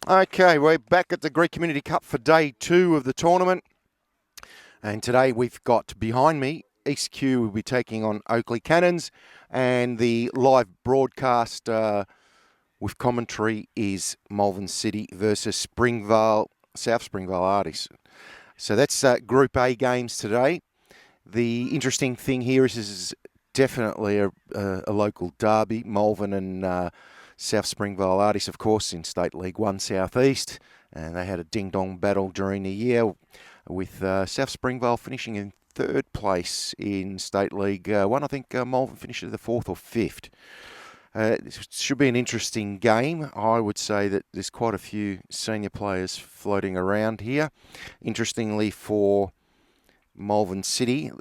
Okay, we're back at the Greek Community Cup for day 2 of the tournament. And today we've got behind me, East Q will be taking on Oakley Cannons. And the live broadcast with commentary is Malvern City versus South Springvale Aris. So that's Group A games today. The interesting thing here is this is definitely a local derby. Malvern and South Springvale Aris, of course, in State League 1 South East. And they had a ding-dong battle during the year with South Springvale finishing in 3rd place in State League 1. I think Malvern finished at the 4th or 5th. This should be an interesting game. I would say that there's quite a few senior players floating around here. Interestingly, for Malvern City,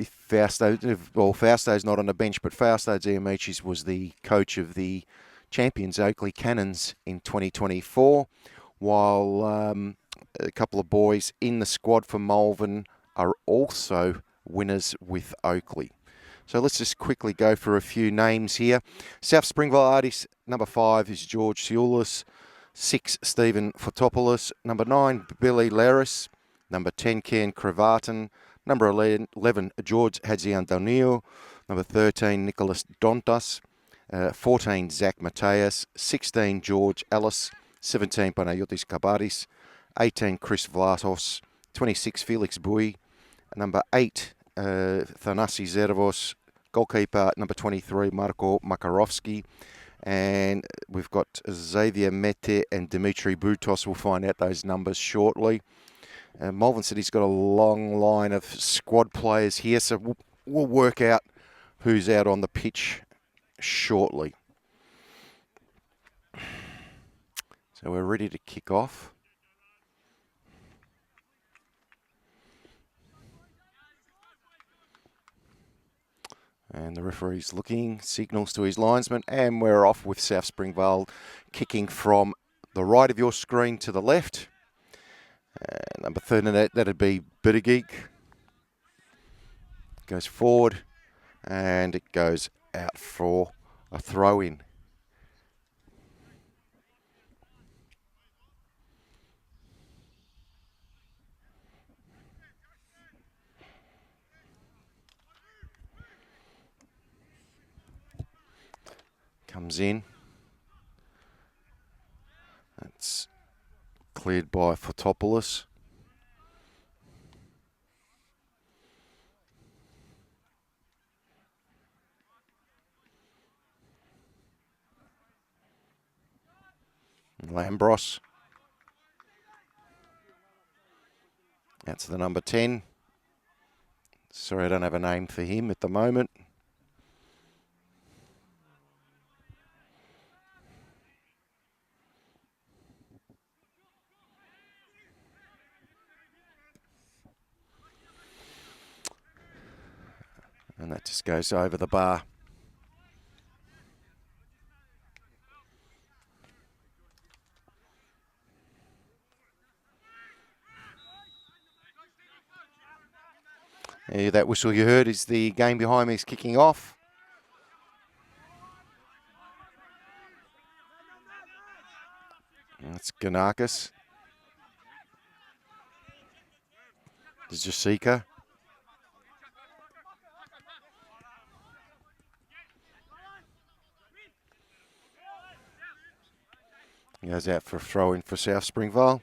Fausto's not on the bench, but Fausto Giamicis was the coach of the champions Oakley Cannons in 2024, while a couple of boys in the squad for Malvern are also winners with Oakley. So let's just quickly go for a few names here. South Springvale Aris, number 5 is George Sioulis, 6 Stephen Fotopoulos, number 9 Billy Laris, number 10 Ken Cravatin, number 11 George Hadziantonio, number 13 Nicholas Dontas, 14 Zach Mateus, 16 George Ellis, 17 Panayotis Kabaris, 18 Chris Vlasos, 26 Felix Bui, number 8 Thanasi Zervos, goalkeeper number 23 Marko Makarovsky, and we've got Xavier Mete and Dimitri Boutos. We'll find out those numbers shortly. Malvern City's got a long line of squad players here, so we'll work out who's out on the pitch shortly. So we're ready to kick off. And the referee's looking, signals to his linesman, and we're off with South Springvale kicking from the right of your screen to the left. Number 13, that'd be Bittergeek. Goes forward, and it goes out for a throw-in. Comes in. That's cleared by Fotopoulos. Lambros. That's the number 10. Sorry, I don't have a name for him at the moment. And that just goes over the bar. That whistle you heard is the game behind me is kicking off. That's Ganakis. There's Jasika. He goes out for a throw-in for South Springvale.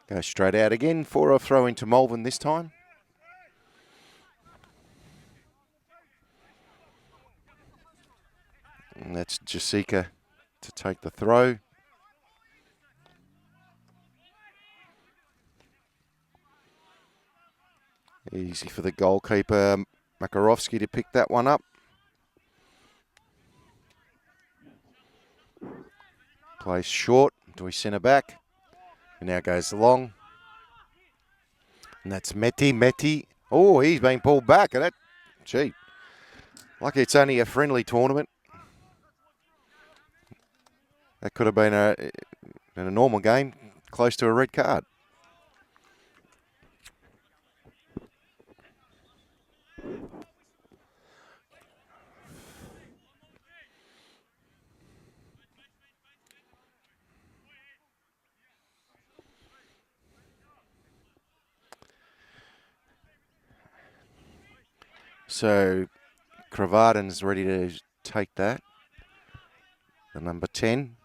Goes straight out again for a throw-in to Malvern this time. And that's Jasika to take the throw. Easy for the goalkeeper, Makarovsky, to pick that one up. Plays short to his centre back. And now goes long. And that's Meti. Oh, he's been pulled back. And that, gee, like it's only a friendly tournament. That could have been in a normal game, close to a red card. So Cravaden's ready to take that. The number 10.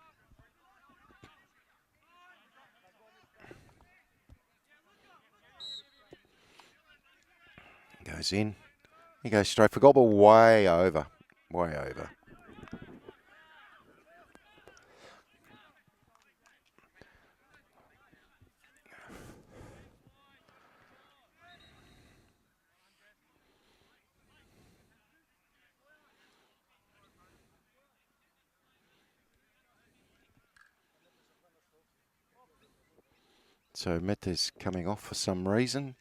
Goes in. He goes straight for goal, but way over. Way over. So Meta's coming off for some reason.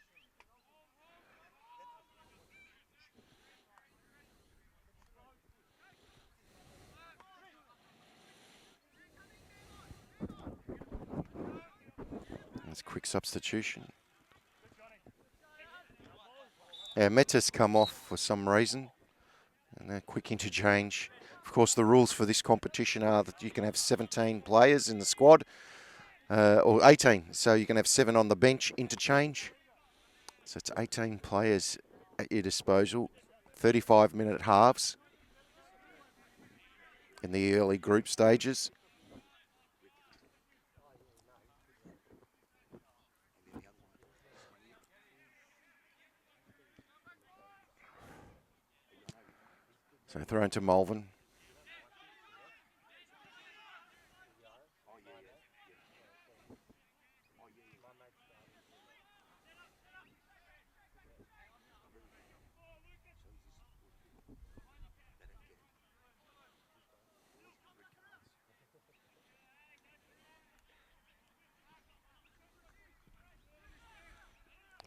That's a quick substitution. Yeah, Meta's come off for some reason. And a quick interchange. Of course, the rules for this competition are that you can have 17 players in the squad, or 18. So you can have 7 on the bench, interchange. So it's 18 players at your disposal. 35-minute halves in the early group stages. So thrown to Malvern.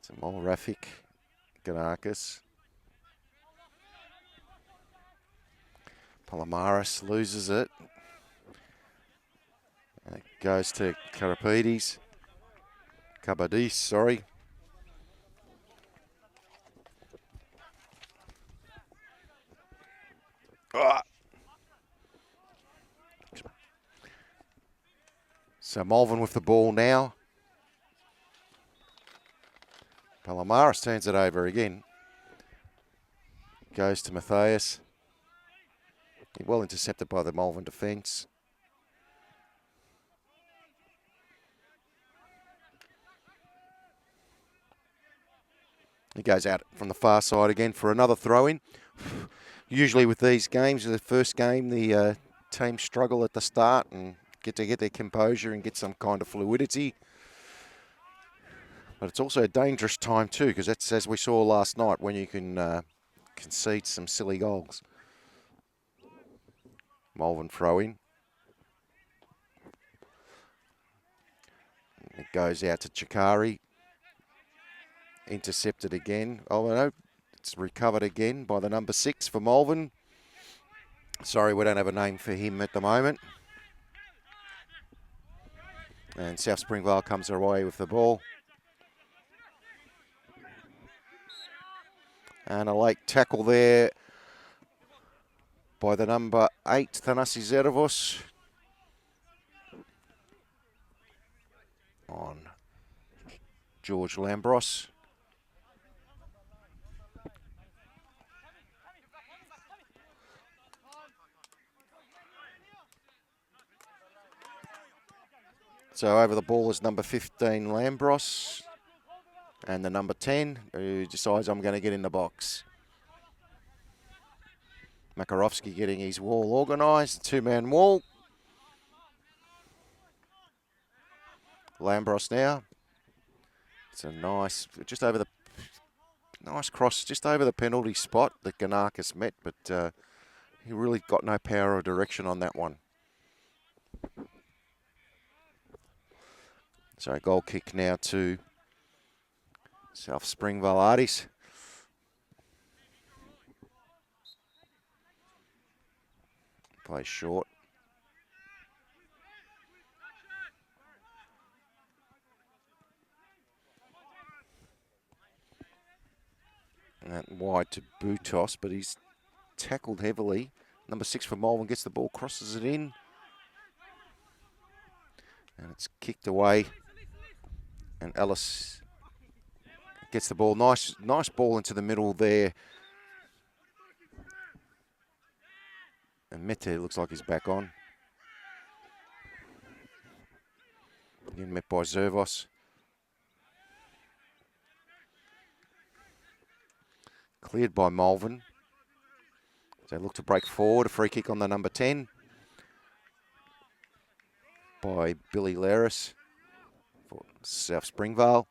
So Rafik, Ganakis. Palomares loses it. And it goes to Kabadis, sorry. Ah. So Malvern with the ball now. Palomares turns it over again. Goes to Matthias. Well intercepted by the Malvern defence. He goes out from the far side again for another throw-in. Usually with these games, the first game, the teams struggle at the start and get their composure and get some kind of fluidity. But it's also a dangerous time too, because that's, as we saw last night, when you can concede some silly goals. Malvern throw-in. It goes out to Chikari. Intercepted again. Oh no, it's recovered again by the number 6 for Malvern. Sorry, we don't have a name for him at the moment. And South Springvale comes away with the ball. And a late tackle there by the number 8, Thanasi Zervos. On George Lambros. So over the ball is number 15, Lambros. And the number 10, who decides I'm going to get in the box. Makarovsky getting his wall organised, 2-man wall. Lambros now. It's a nice cross just over the penalty spot that Ganakis met, but he really got no power or direction on that one. So a goal kick now to South Springvale Aris. Play short. And wide to Butos, but he's tackled heavily. Number 6 for Malvern gets the ball, crosses it in. And it's kicked away. And Ellis gets the ball. Nice ball into the middle there And Mete looks like he's back on. Again met by Zervos. Cleared by Malvern. They look to break forward. A free kick on the number 10 by Billy Laris for South Springvale.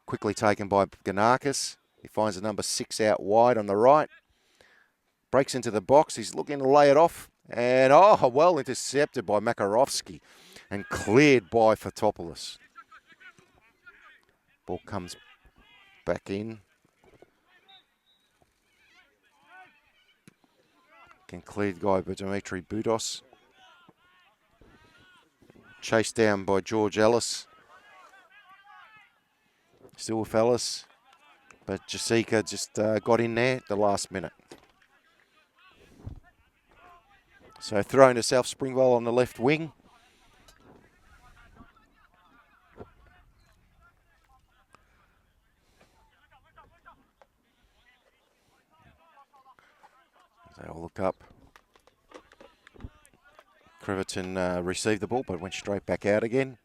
Quickly taken by Ganakis. He finds the number 6 out wide on the right. Breaks into the box. He's looking to lay it off. And, well intercepted by Makarovsky and cleared by Fotopoulos. Ball comes back in. Again, cleared by Dimitri Boudos. Chased down by George Ellis. Still with Ellis. But Jessica just got in there at the last minute. So thrown to South Springvale on the left wing. They all look up. Creverton received the ball but went straight back out again.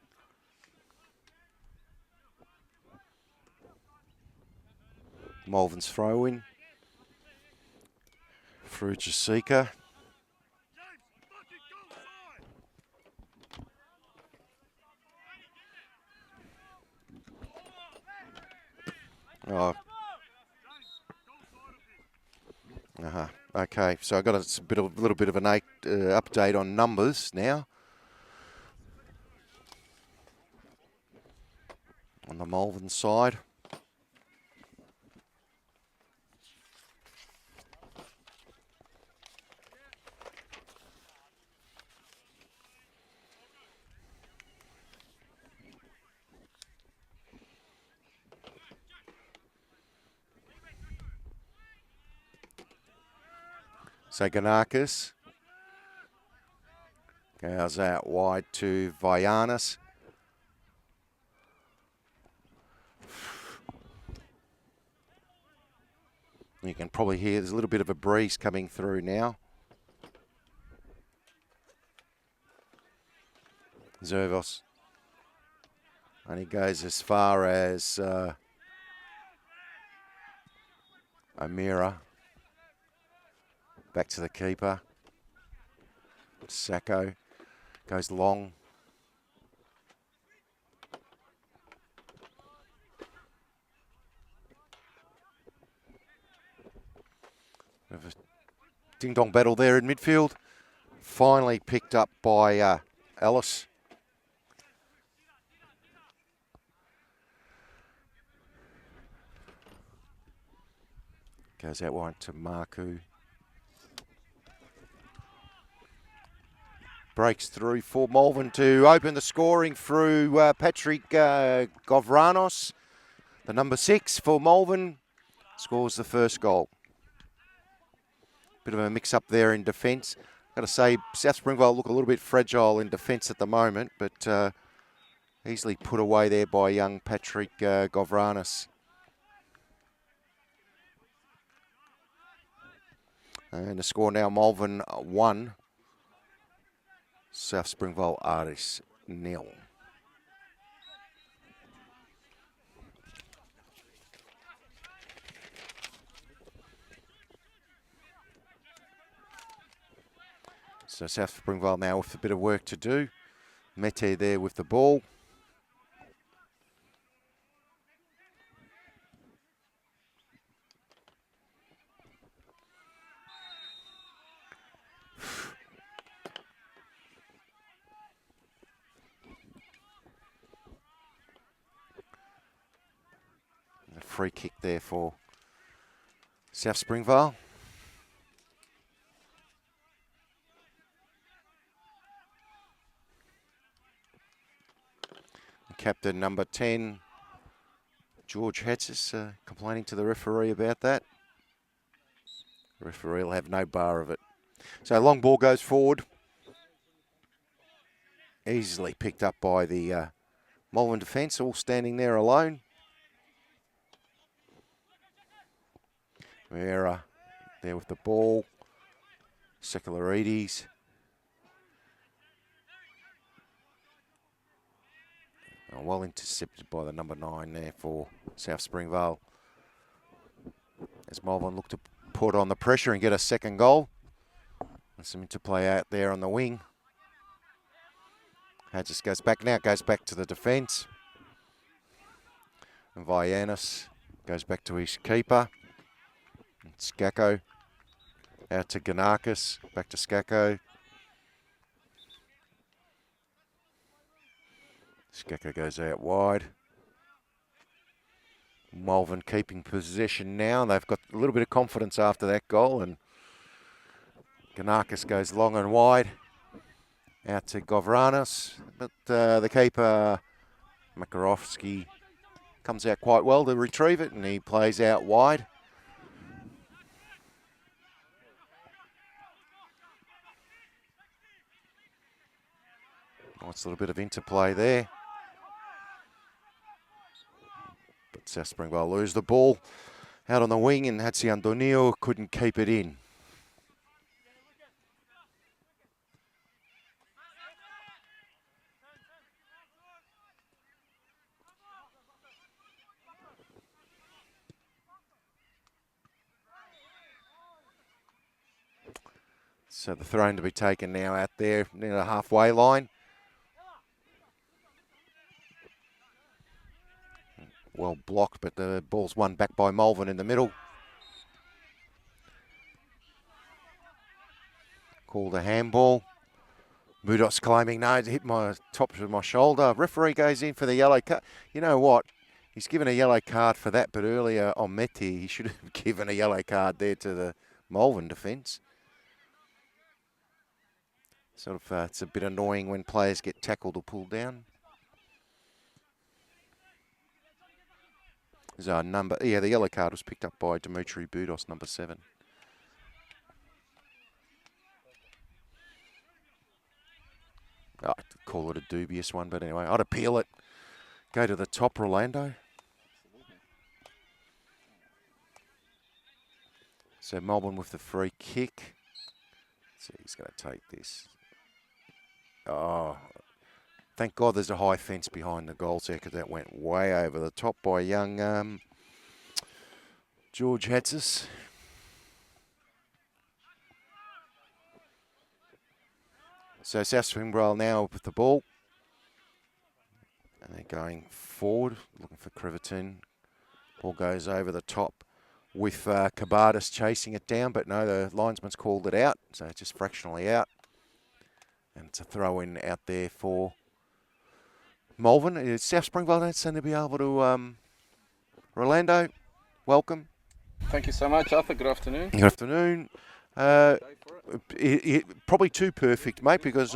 Malvern's throw in. Through Jessica. Okay, so I got a little bit of an update on numbers now. On the Malvern side. So Ganakis goes out wide to Vianis. You can probably hear there's a little bit of a breeze coming through now. Zervos. And he goes as far as Amira. Back to the keeper. Sacco goes long. A ding-dong battle there in midfield. Finally picked up by Ellis. Goes out wide to Marku. Breaks through for Malvern to open the scoring through Patrick Govranos. The number 6 for Malvern scores the first goal. Bit of a mix-up there in defence. Got to say, South Springvale look a little bit fragile in defence at the moment, but easily put away there by young Patrick Govranos. And the score now, Malvern 1. South Springvale Aris 0. So South Springvale now with a bit of work to do. Mete there with the ball. Free kick there for South Springvale. Captain number 10, George Hetzis, complaining to the referee about that. The referee will have no bar of it. So long ball goes forward. Easily picked up by the Malvern defence, all standing there alone. Vera there with the ball. Secularidis. Well intercepted by the number 9 there for South Springvale. As Malvern look to put on the pressure and get a second goal. And some interplay out there on the wing. Hadges goes back now, goes back to the defence. And Vianis goes back to his keeper. And Skako out to Ganakis, back to Skako. Skako goes out wide. Malvern keeping possession now. They've got a little bit of confidence after that goal, and Ganakis goes long and wide out to Govranis, but the keeper Makarovsky comes out quite well to retrieve it, and he plays out wide. Nice little bit of interplay there. But South Springvale lose the ball out on the wing, and Hatziandonio couldn't keep it in. So the throw to be taken now out there near the halfway line. Well blocked, but the ball's won back by Malvern in the middle. Called a handball. Mudos claiming, no, it hit my top of my shoulder. Referee goes in for the yellow card. You know what? He's given a yellow card for that, but earlier on Meti, he should have given a yellow card there to the Malvern defence. Sort of, it's a bit annoying when players get tackled or pulled down. There's our number. Yeah, the yellow card was picked up by Dimitri Budos, number 7. I'd call it a dubious one, but anyway, I'd appeal it. Go to the top, Rolando. So Malvern with the free kick. So he's going to take this. Oh, thank God there's a high fence behind the goals there, because that went way over the top by young George Hatzis. So South Springvale now with the ball. And they're going forward, looking for Creverton. Ball goes over the top with Kabardas chasing it down, but no, the linesman's called it out, so it's just fractionally out. And it's a throw-in out there for Malvern. South Springvale don't seem to be able to... Rolando, welcome. Thank you so much, Arthur. Good afternoon. Good afternoon. Probably too perfect, mate, because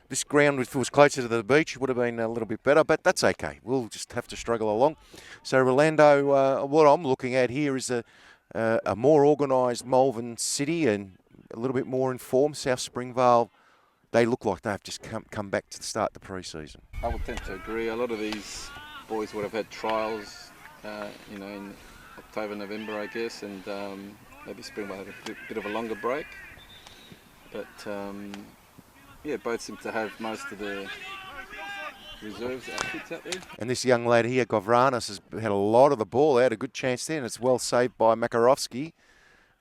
this ground, if it was closer to the beach, would have been a little bit better, but that's okay. We'll just have to struggle along. So, Rolando, what I'm looking at here is a more organised Malvern City and a little bit more informed South Springvale. They look like they've just come back to the start of the pre-season. I would tend to agree. A lot of these boys would have had trials, in October, November, I guess, and maybe Springvale had a bit of a longer break. But, both seem to have most of the reserves outfits out there. And this young lad here, Govranis, has had a lot of the ball. They had a good chance there, and it's well saved by Makarovsky.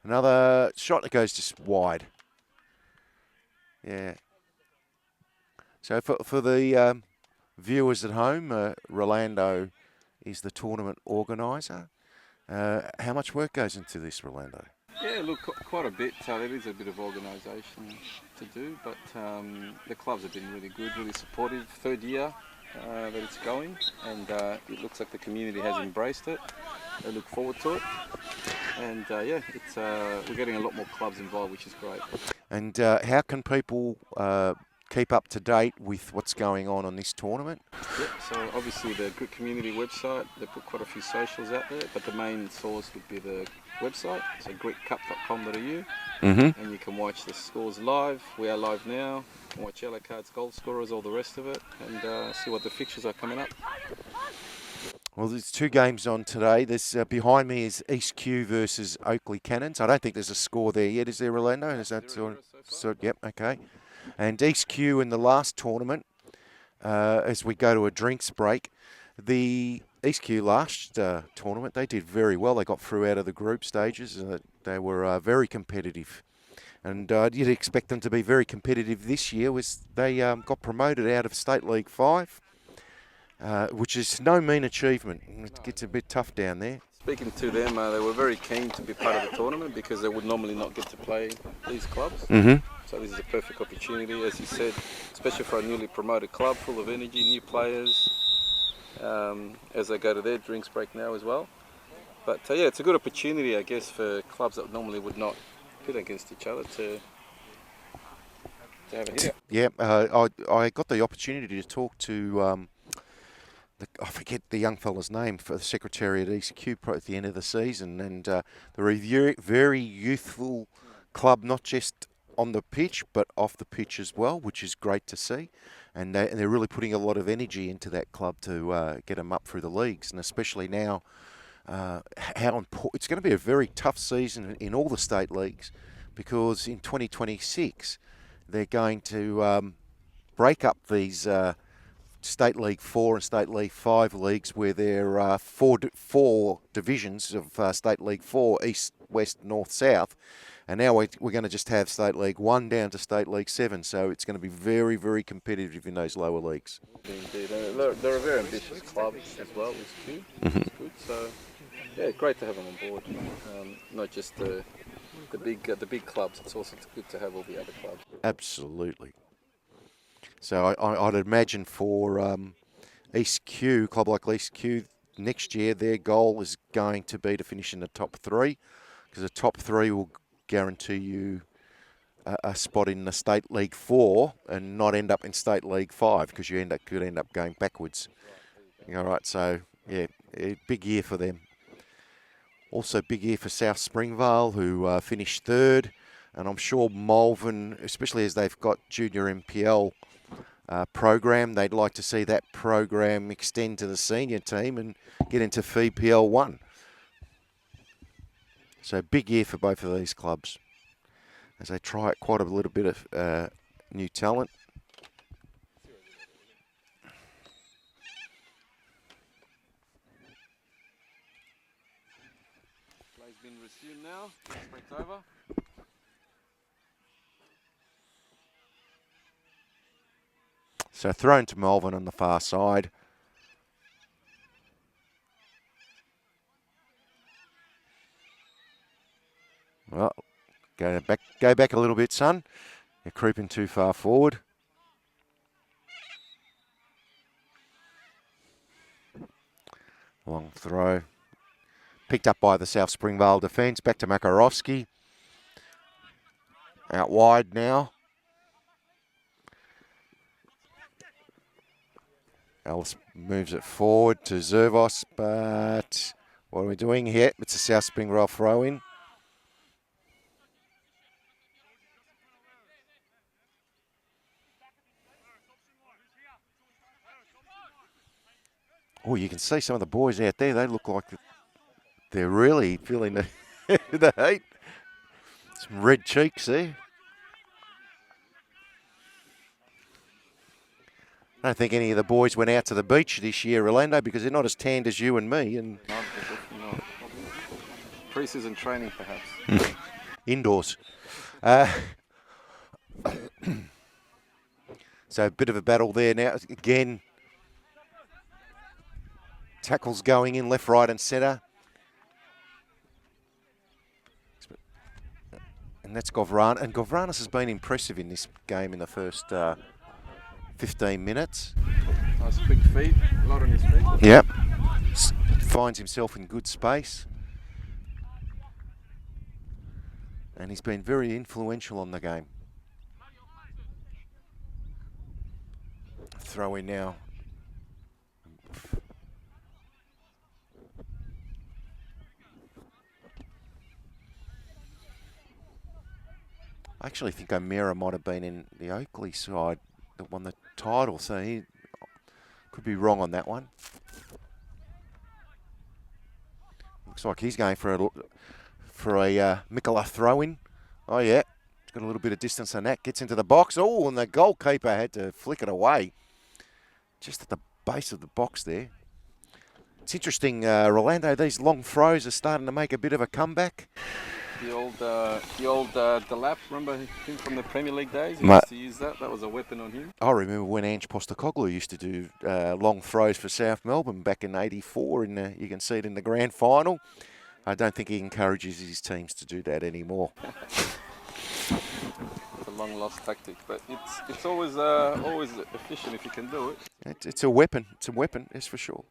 Another shot that goes just wide. Yeah. So for the viewers at home, Rolando is the tournament organiser. How much work goes into this, Rolando? Yeah, look, quite a bit. There is a bit of organisation to do, but the clubs have been really good, really supportive. Third year that it's going, and it looks like the community has embraced it. They look forward to it, and we're getting a lot more clubs involved, which is great. And how can people keep up to date with what's going on this tournament? Yep, so obviously the Grit Community website, they put quite a few socials out there, but the main source would be the website, so gritcup.com.au, and you can watch the scores live. We are live now. You can watch yellow cards, goal scorers, all the rest of it, and see what the fixtures are coming up. Well, there's two games on today. There's behind me is East Kew versus Oakley Cannons. I don't think there's a score there yet, is there, Rolando? Is that Zero so? Yep, okay. And East Kew in the last tournament, as we go to a drinks break, the East Kew last tournament they did very well. They got through out of the group stages. They were very competitive, and you'd expect them to be very competitive this year. Was they got promoted out of State League 5. Which is no mean achievement. It gets a bit tough down there. Speaking to them, they were very keen to be part of the tournament because they would normally not get to play these clubs. Mm-hmm. So this is a perfect opportunity, as you said, especially for a newly promoted club, full of energy, new players, as they go to their drinks break now as well. But yeah, it's a good opportunity, I guess, for clubs that normally would not pit against each other to have a hit. Yeah, I got the opportunity to talk to I forget the young fella's name, for the secretary at East Kew at the end of the season, and they're a very youthful club, not just on the pitch but off the pitch as well, which is great to see. And they're really putting a lot of energy into that club to get them up through the leagues, and especially now, how important it's going to be. A very tough season in all the state leagues, because in 2026 they're going to break up these State League 4 and State League 5 leagues, where there are four divisions of State League 4, East, West, North, South. And now we're going to just have State League 1 down to State League 7. So it's going to be very, very competitive in those lower leagues. Indeed. They're a very ambitious club as well, East Kew. Mm-hmm. It's good. So, yeah, great to have them on board. Not just the big clubs, it's also good to have all the other clubs. Absolutely. So I'd imagine for East Kew, club like East Kew, next year their goal is going to be to finish in the top 3, because the top 3 will guarantee you a spot in the State League 4 and not end up in State League 5, because you could end up going backwards. All right, so yeah, a big year for them. Also big year for South Springvale, who finished 3rd, and I'm sure Malvern, especially as they've got junior MPL program, they'd like to see that program extend to the senior team and get into FPL 1. So big year for both of these clubs as they try out quite a little bit of new talent. Play's been resumed now. Break's over. So thrown to Malvern on the far side. Well, go back a little bit, son. You're creeping too far forward. Long throw. Picked up by the South Springvale defence. Back to Makarovsky. Out wide now. Ellis moves it forward to Zervos, but what are we doing here? It's a South Springvale throw-in. Oh, you can see some of the boys out there. They look like they're really feeling the, the heat. Some red cheeks there. I don't think any of the boys went out to the beach this year, Orlando, because they're not as tanned as you and me. And No, definitely not. Pre-season training, perhaps. Indoors. So a bit of a battle there now. Again, tackles going in left, right and centre. And that's Govran. And Govranis has been impressive in this game in the first 15 minutes. Nice quick feet, a lot on his feet. Yep. Finds himself in good space. And he's been very influential on the game. Throw in now. I actually think O'Meara might have been in the Oakley side that won the title, so he could be wrong on that one. Looks like he's going for a Mikola throw-in. Oh, yeah. He's got a little bit of distance on that. Gets into the box. Oh, and the goalkeeper had to flick it away. Just at the base of the box there. It's interesting, Rolando, these long throws are starting to make a bit of a comeback. The old Delap, remember him from the Premier League days? He used to use that. That was a weapon on him. I remember when Ange Postecoglou used to do long throws for South Melbourne back in '84. You can see it in the grand final. I don't think he encourages his teams to do that anymore. It's a long-lost tactic, but it's always efficient if you can do it. It's a weapon. It's a weapon, that's for sure.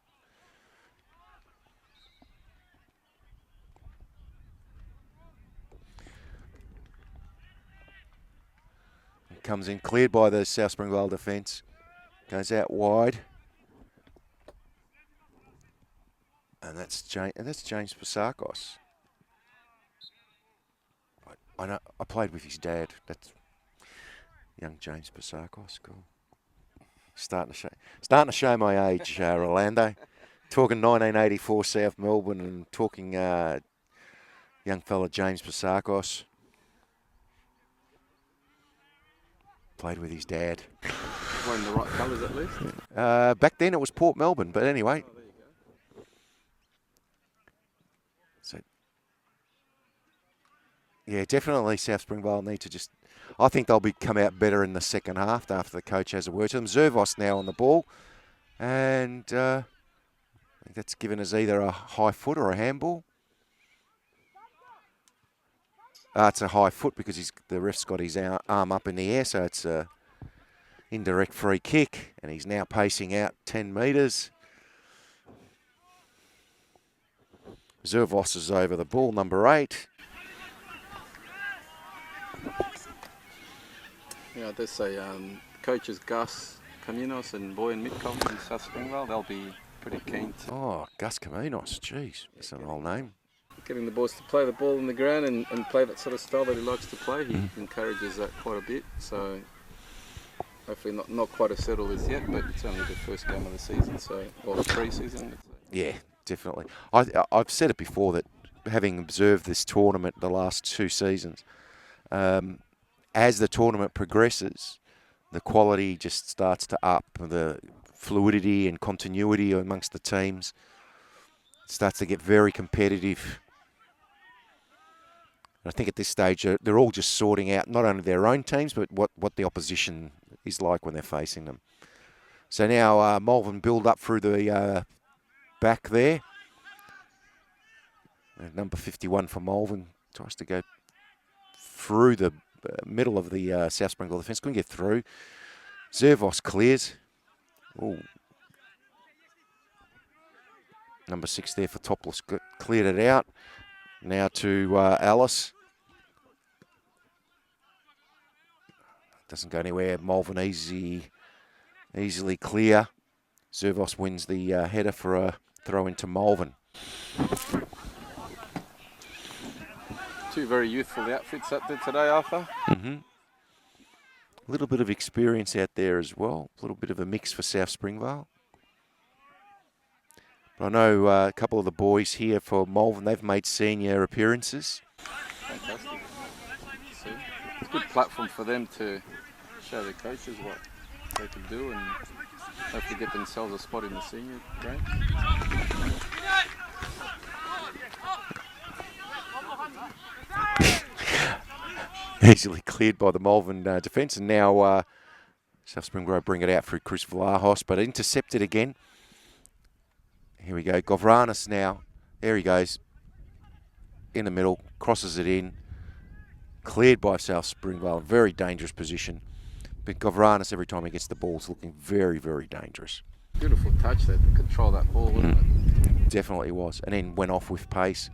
Comes in, cleared by the South Springvale defence. Goes out wide. And that's James Pasakos. I know. I played with his dad. That's young James Pasakos. Cool. Starting to show my age, Rolando. Talking 1984 South Melbourne and talking young fella James Pasakos. Played with his dad. Wearing the right colours at least? Back then it was Port Melbourne, but anyway. Oh, there you go. So, yeah, definitely South Springvale need to just... I think they'll come out better in the second half after the coach has a word to them. Zervos now on the ball. And I think that's given us either a high foot or a handball. It's a high foot because the ref's got his arm up in the air, so it's a indirect free kick, and he's now pacing out 10 metres. Zervos is over the ball, number 8. Yeah, there's coaches Gus Caminos and Boyan Mitcom from South Springvale. They'll be pretty keen to... Oh, Gus Caminos, jeez, that's an old name. Getting the boys to play the ball in the ground and play that sort of style that he likes to play. He encourages that quite a bit. So hopefully not quite as settled as yet, but it's only the first game of the season, or the pre-season. Yeah, definitely. I've said it before that having observed this tournament the last 2 seasons, as the tournament progresses, the quality just starts to up. The fluidity and continuity amongst the teams starts to get very competitive. I think at this stage they're all just sorting out not only their own teams, but what the opposition is like when they're facing them. So now Malvern build up through the back there. Number 51 for Malvern tries to go through the middle of the South Springvale defence. Couldn't get through. Zervos clears. Ooh. Number 6 there for Topless cleared it out. Now to Alice. Doesn't go anywhere. Malvern easily clear. Zervos wins the header for a throw into Malvern. 2 very youthful outfits out there today, Arthur. Mm-hmm. A little bit of experience out there as well. A little bit of a mix for South Springvale. But I know a couple of the boys here for Malvern, they've made senior appearances. Fantastic. See, it's a good platform for them to show their coaches what they can do and hopefully get themselves a spot in the senior ranks. Easily cleared by the Malvern defence, and now South Springvale bring it out through Chris Vlahos, but intercepted again. Here we go, Govranis now. There he goes. In the middle, crosses it in. Cleared by South Springvale, very dangerous position. But Govranis, every time he gets the ball, is looking very, very dangerous. Beautiful touch there to control that ball, wasn't it? Definitely was. And then went off with pace.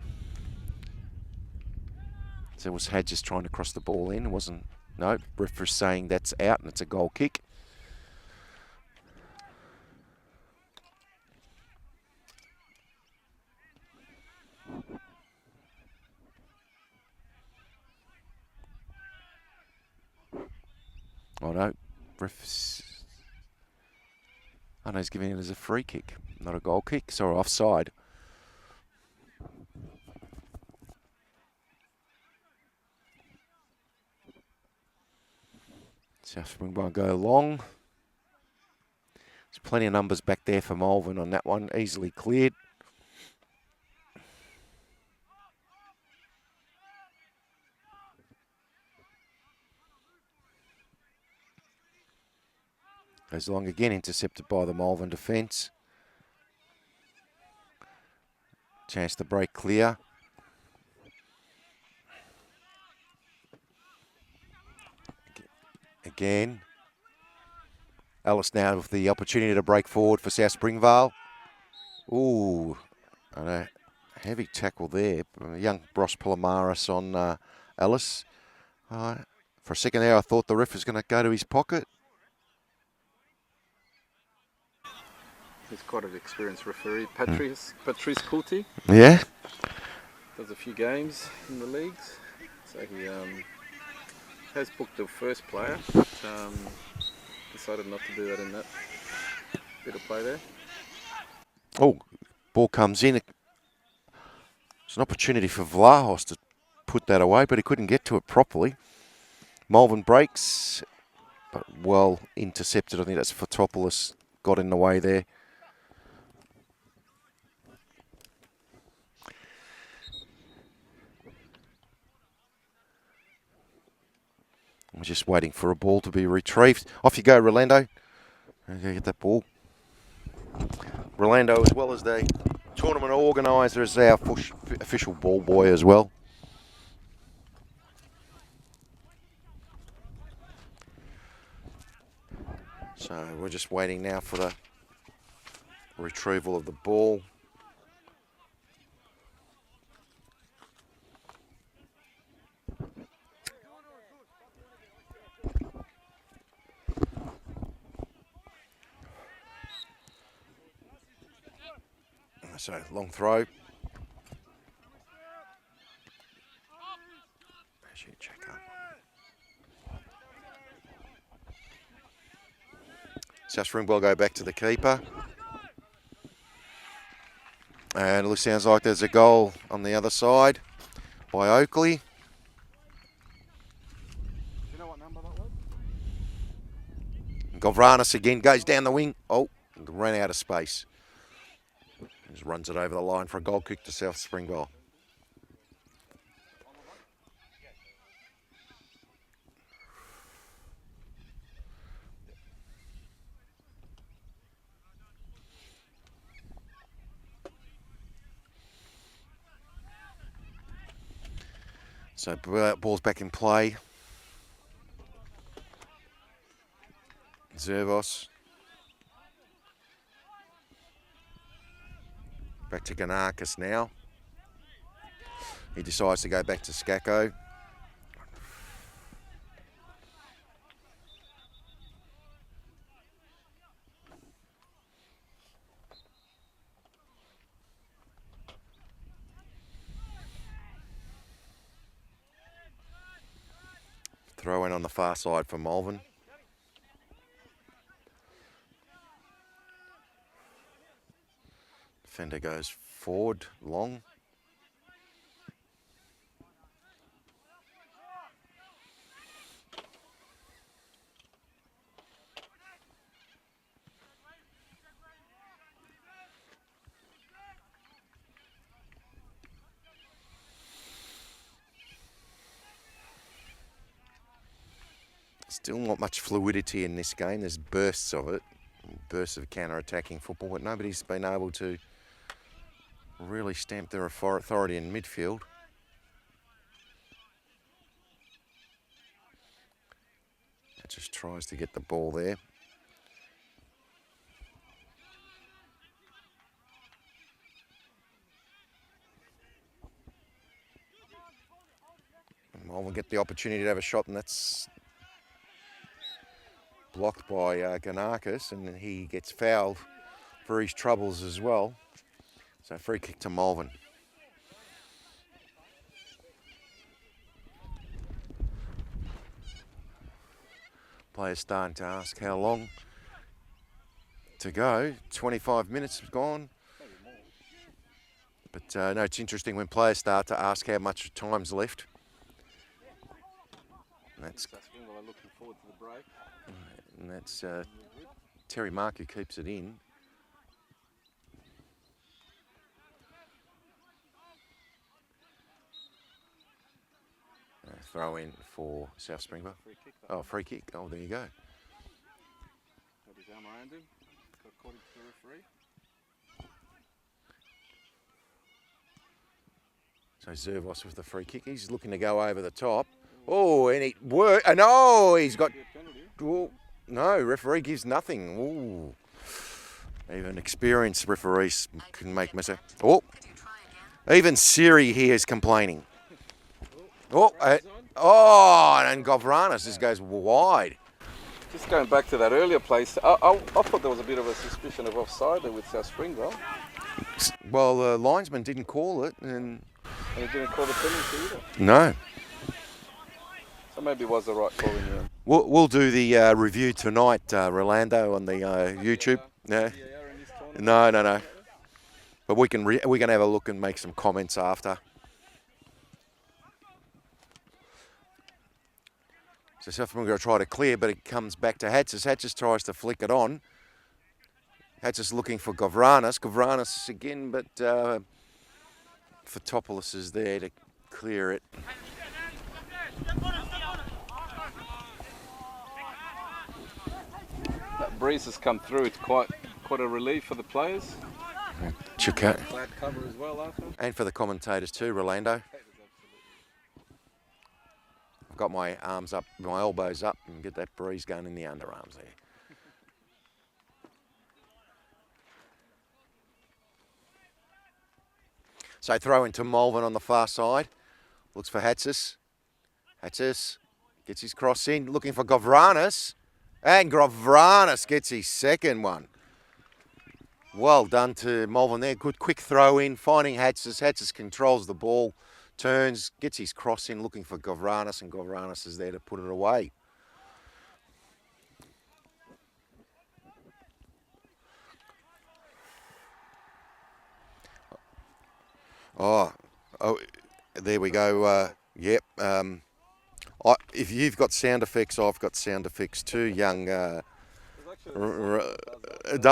So it was Hadges trying to cross the ball in. It wasn't, no, referee saying that's out and it's a goal kick. Oh no, oh no, he's giving it as a free kick, not a goal kick. Sorry, offside. South Springvale go long. There's plenty of numbers back there for Malvern on that one. Easily cleared. Goes long again, intercepted by the Malvern defence. Chance to break clear. Again. Aris now with the opportunity to break forward for South Springvale. Ooh, a heavy tackle there. Young Bros Palomaris on Aris. For a second there, I thought the ref was going to go to his pocket. He's quite an experienced referee. Patrice Coulty. Yeah. Does a few games in the leagues. So he has booked the first player, but decided not to do that in that bit of play there. Oh, ball comes in. It's an opportunity for Vlahos to put that away, but he couldn't get to it properly. Malvern breaks, but well intercepted. I think that's Fotopoulos got in the way there. I'm just waiting for a ball to be retrieved. Off you go, Rolando. Get that ball. Rolando, as well as the tournament organiser, is our official ball boy as well. So we're just waiting now for the retrieval of the ball. So long throw. Check up. South Springvale go back to the keeper. And it sounds like there's a goal on the other side by Oakley. You know what number that was? Govranis again goes down the wing. Oh, ran out of space. Just runs it over the line for a goal kick to South Springvale. So ball's back in play. Zervos. Back to Ganakis now. He decides to go back to Skacko. Throw in on the far side for Malvern. Defender goes forward, long. Still not much fluidity in this game. There's bursts of it, bursts of counter-attacking football, but nobody's been able to really stamp their authority in midfield. It just tries to get the ball there. Malvern get the opportunity to have a shot, and that's blocked by Ganakis, and he gets fouled for his troubles as well. So free kick to Malvern. Players starting to ask how long to go. 25 minutes have gone. But no, it's interesting when players start to ask how much time's left. And that's we're looking forward to the break. And that's Terry Mark who keeps it in. Throw in for South Springvale. Free kick. Oh, free kick. Oh, there you go. Got his arm around him, according to the referee. So Zervos with the free kick. He's looking to go over the top. Oh, and it worked. And oh, he's got... Oh, no, referee gives nothing. Ooh. Even experienced referees can make mistakes. Oh, even Siri here is complaining. Oh, and Govranis just goes wide. Just going back to that earlier place, I thought there was a bit of a suspicion of offside there with South Springvale. Well, the linesman didn't call it, and he didn't call the penalty either. No. So maybe it was the right call in the end. We'll do the review tonight, Rolando, on the YouTube. No. No. But we can have a look and make some comments after. So South Springvale try to clear, but it comes back to Hatsis. Hatsis tries to flick it on. Hatsis looking for Govranis. Govranis again, but Fotopoulos is there to clear it. That breeze has come through. It's quite a relief for the players. Glad cover as well after. And for the commentators too, Rolando. I've got my arms up, my elbows up, and get that breeze going in the underarms there. So throw into Malvern on the far side. Looks for Hatsis. Hatsis gets his cross in, looking for Govranis. And Govranis gets his second one. Well done to Malvern there. Good quick throw in, finding Hatsis. Hatsis controls the ball, turns, gets his cross in, looking for Govranis, and Govranis is there to put it away. Oh, there we go. Yep. If you've got sound effects, I've got sound effects too, young. Does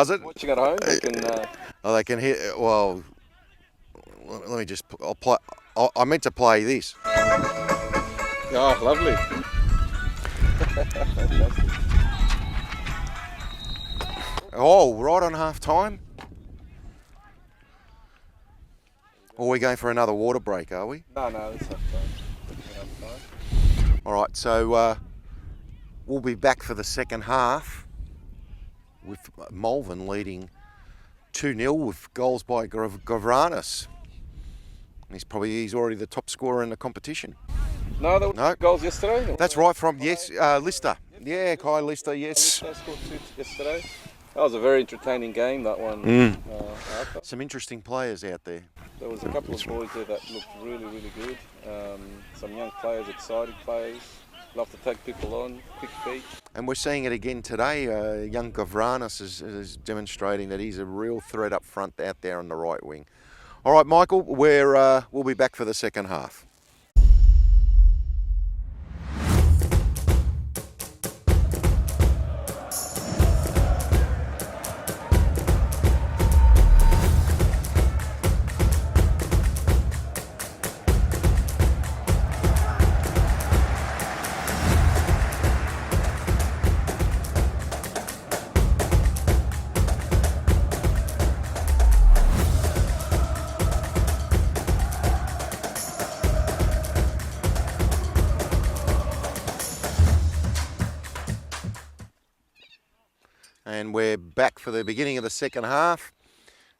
it? Watching at home, they can. Oh, they can hear. Well, let me just. I'll play. I meant to play this. Oh, lovely. Oh, right on half time. Or are we going for another water break, are we? No, it's half time. All right, so we'll be back for the second half with Malvern leading 2-0 with goals by Govranis. He's already the top scorer in the competition. No, there were goals yesterday. That's right, from Lister. Yeah, Kai Lister, yes. Lister scored 2 yesterday. That was a very entertaining game, that one. Some interesting players out there. There was a couple of boys there that looked really, really good. Some young players, excited players. Love to take people on, quick feet. And we're seeing it again today. Young Govranis is demonstrating that he's a real threat up front out there on the right wing. All right, Michael, we'll be back for the second half. And we're back for the beginning of the second half,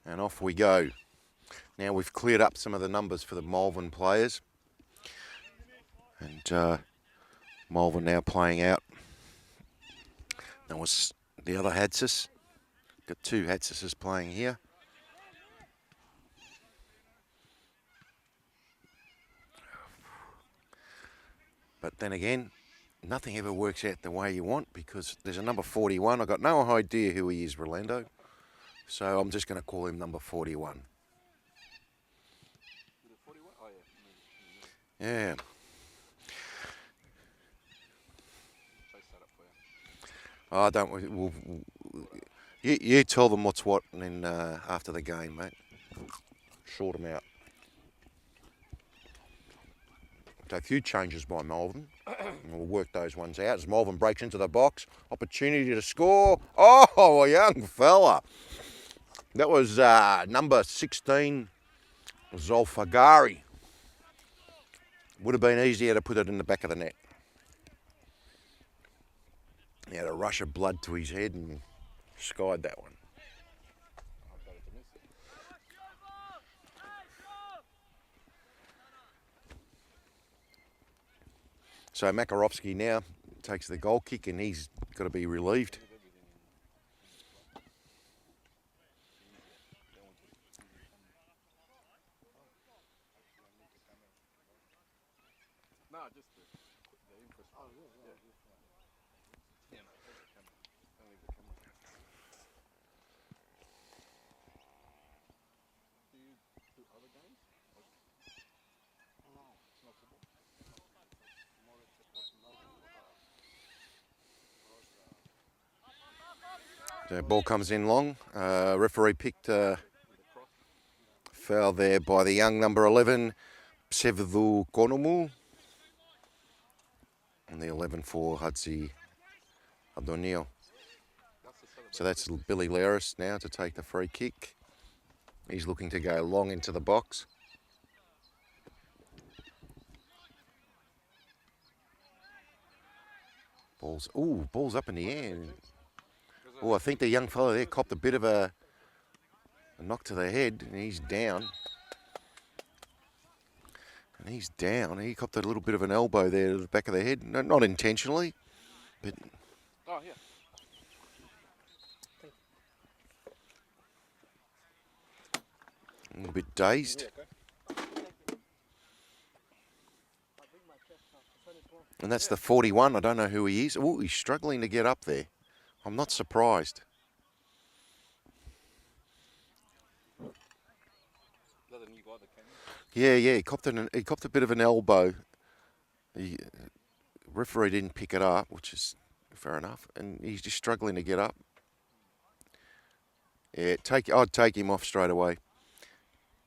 and off we go. Now we've cleared up some of the numbers for the Malvern players, and Malvern now playing out. That was the other Hatsis. Got 2 Hatsises playing here. But then again, nothing ever works out the way you want, because there's a number 41. I've got no idea who he is, Rolando. So I'm just going to call him number 41. Yeah. Oh, don't we? You tell them what's what, and then after the game, mate, sort them out. So a few changes by Malvern. We'll work those ones out as Malvern breaks into the box. Opportunity to score. Oh, a young fella. That was number 16, Zolfagari. Would have been easier to put it in the back of the net. He had a rush of blood to his head and skied that one. So Makarovsky now takes the goal kick and he's got to be relieved. No, just the infrastructure. Oh, yeah. Yeah, no, take the camera. Don't leave the camera. Do you do other games? No, it's not football. More it's The ball comes in long. Referee picked foul there by the young number 11, Psevdu Konomu. And the 11 for Hudzi Adonio. So that's Billy Laris now to take the free kick. He's looking to go long into the box. Ball's up in the air. Oh, I think the young fella there copped a bit of a knock to the head and he's down. And he's down. He copped a little bit of an elbow there to the back of the head. No, not intentionally, but... Oh, yeah. A little bit dazed. And that's the 41. I don't know who he is. Oh, he's struggling to get up there. I'm not surprised. Is that the new guy that came in? Yeah. He copped a bit of an elbow. The referee didn't pick it up, which is fair enough. And he's just struggling to get up. Yeah, I'd take him off straight away.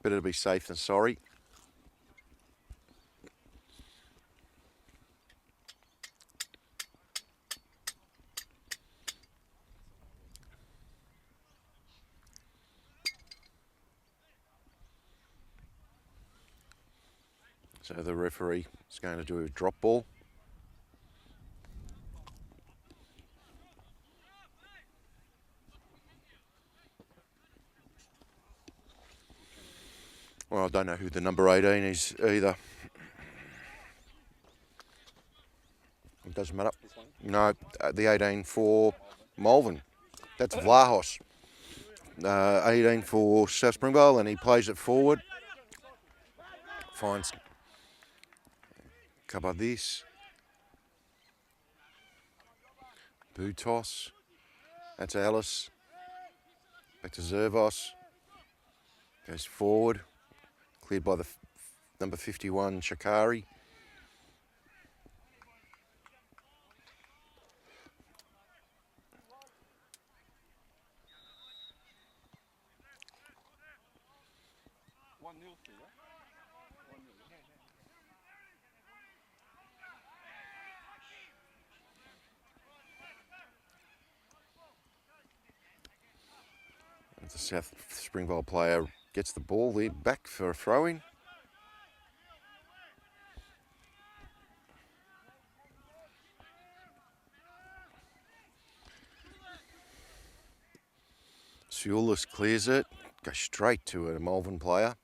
Better to be safe than sorry. So the referee is going to do a drop ball. Well, I don't know who the number 18 is either. It doesn't matter. No, the 18 for Malvern. That's Vlahos. 18 for South Springvale, and he plays it forward. Finds Kabadis. Butos. That's Alice. Back to Zervos. Goes forward. Cleared by the number 51, Shakari. The South Springvale player gets the ball there back for a throw-in. Siulis clears it, goes straight to a Malvern player.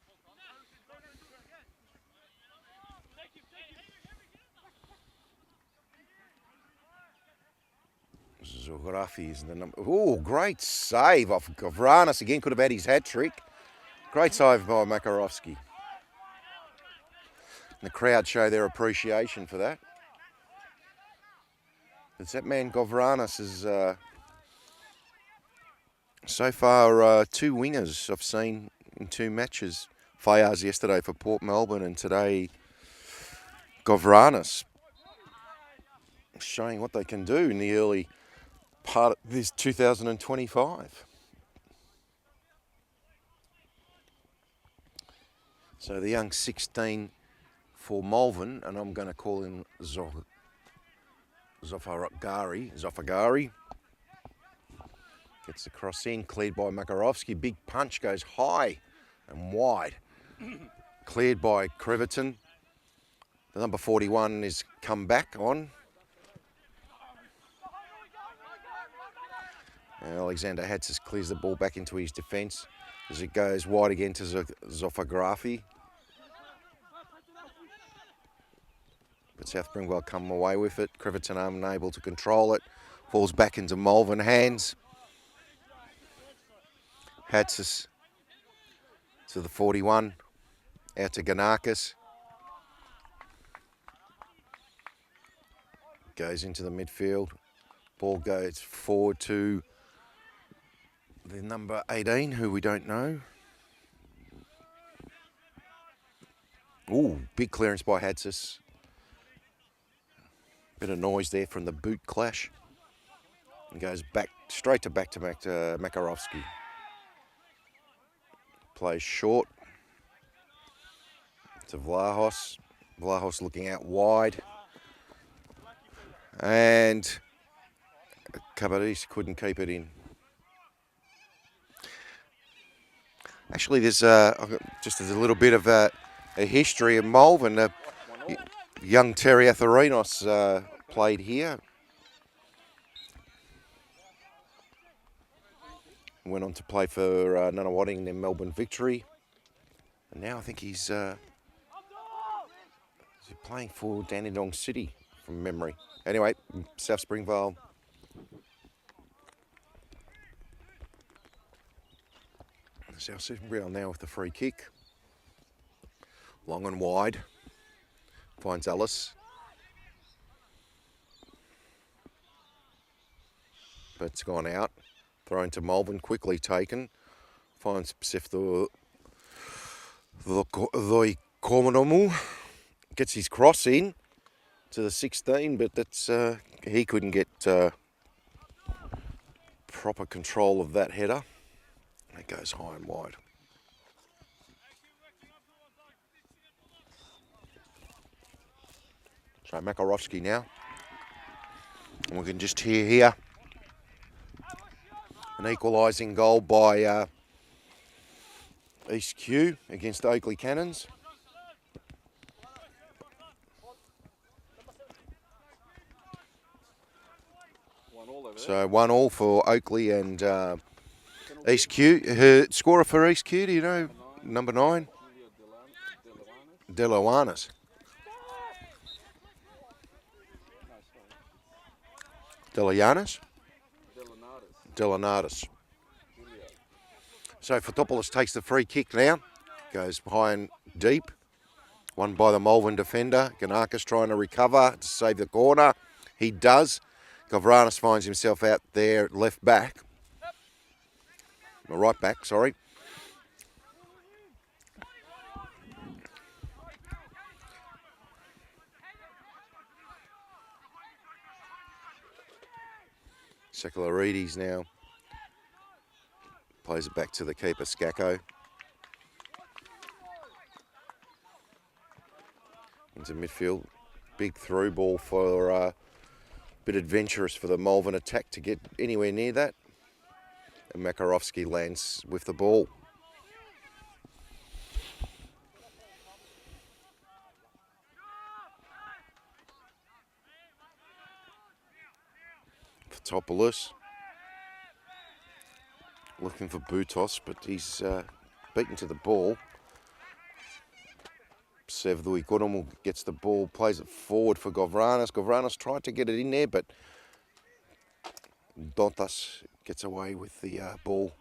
Zografi is the number. Oh, great save off Gavranis again. Could have had his hat trick. Great save by Makarovsky. The crowd show their appreciation for that. It's that man Gavranis is so far 2 wingers I've seen in 2 matches. Fayaz yesterday for Port Melbourne and today Gavranis showing what they can do in the early part of this 2025. So the young 16 for Malvern, and I'm going to call him Zofagari. Gets the cross in, cleared by Makarovsky. Big punch goes high and wide. Cleared by Creverton. The number 41 is come back on. And Alexander Hatzis clears the ball back into his defence as it goes wide again to Zofagrafi. But South Springvale come away with it. Creverton unable to control it. Falls back into Malvern hands. Hatzis to the 41. Out to Ganakis. Goes into the midfield. Ball goes forward to the number 18, who we don't know. Ooh, big clearance by Hatzis. Bit of noise there from the boot clash. And goes back straight to Makarovsky. Plays short to Vlahos. Vlahos looking out wide. And Cabaris couldn't keep it in. Actually, there's just a little bit of a history of Malvern. Young Terry Atharinos played here. Went on to play for Nunawading and then Melbourne Victory. And now I think he's playing for Dandenong City from memory. Anyway, South Springvale. South Springvale now with the free kick. Long and wide. Finds Ellis. But it's gone out. Thrown to Malvern, quickly taken. Finds Psefto Komonomu. Gets his cross in to the 16, but that's he couldn't get proper control of that header. It goes high and wide. So Makarovsky now. And we can just hear here an equalising goal by East Kew against Oakley Cannons. So 1-1 for Oakley and East Kew. Her scorer for East Kew, do you know? Number 9? Deloanis. Delayanis? Delanatis. So Fotopoulos takes the free kick now. Goes high and deep. Won by the Malvern defender. Ganakis trying to recover to save the corner. He does. Govranis finds himself out there at left back. Right back, sorry. Sekularides now. Plays it back to the keeper, Skako. Into midfield. Big through ball for a bit adventurous for the Malvern attack to get anywhere near that. And Makarovsky lands with the ball. Fotopoulos. Looking for Boutos, but he's beaten to the ball. Sevdui Kodomu gets the ball, plays it forward for Govranis. Govranis tried to get it in there, but Dotas gets away with the ball.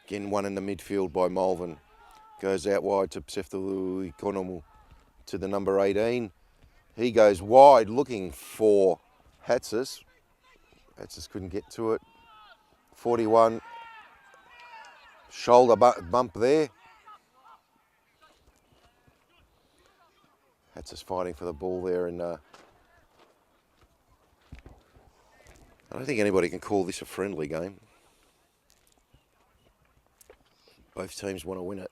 Again, one in the midfield by Malvern. Goes out wide to Psefdui Kodomu to the number 18. He goes wide looking for Hatzis. Hatzis couldn't get to it. 41. Shoulder bump there. Hatzis fighting for the ball there and I don't think anybody can call this a friendly game. Both teams want to win it.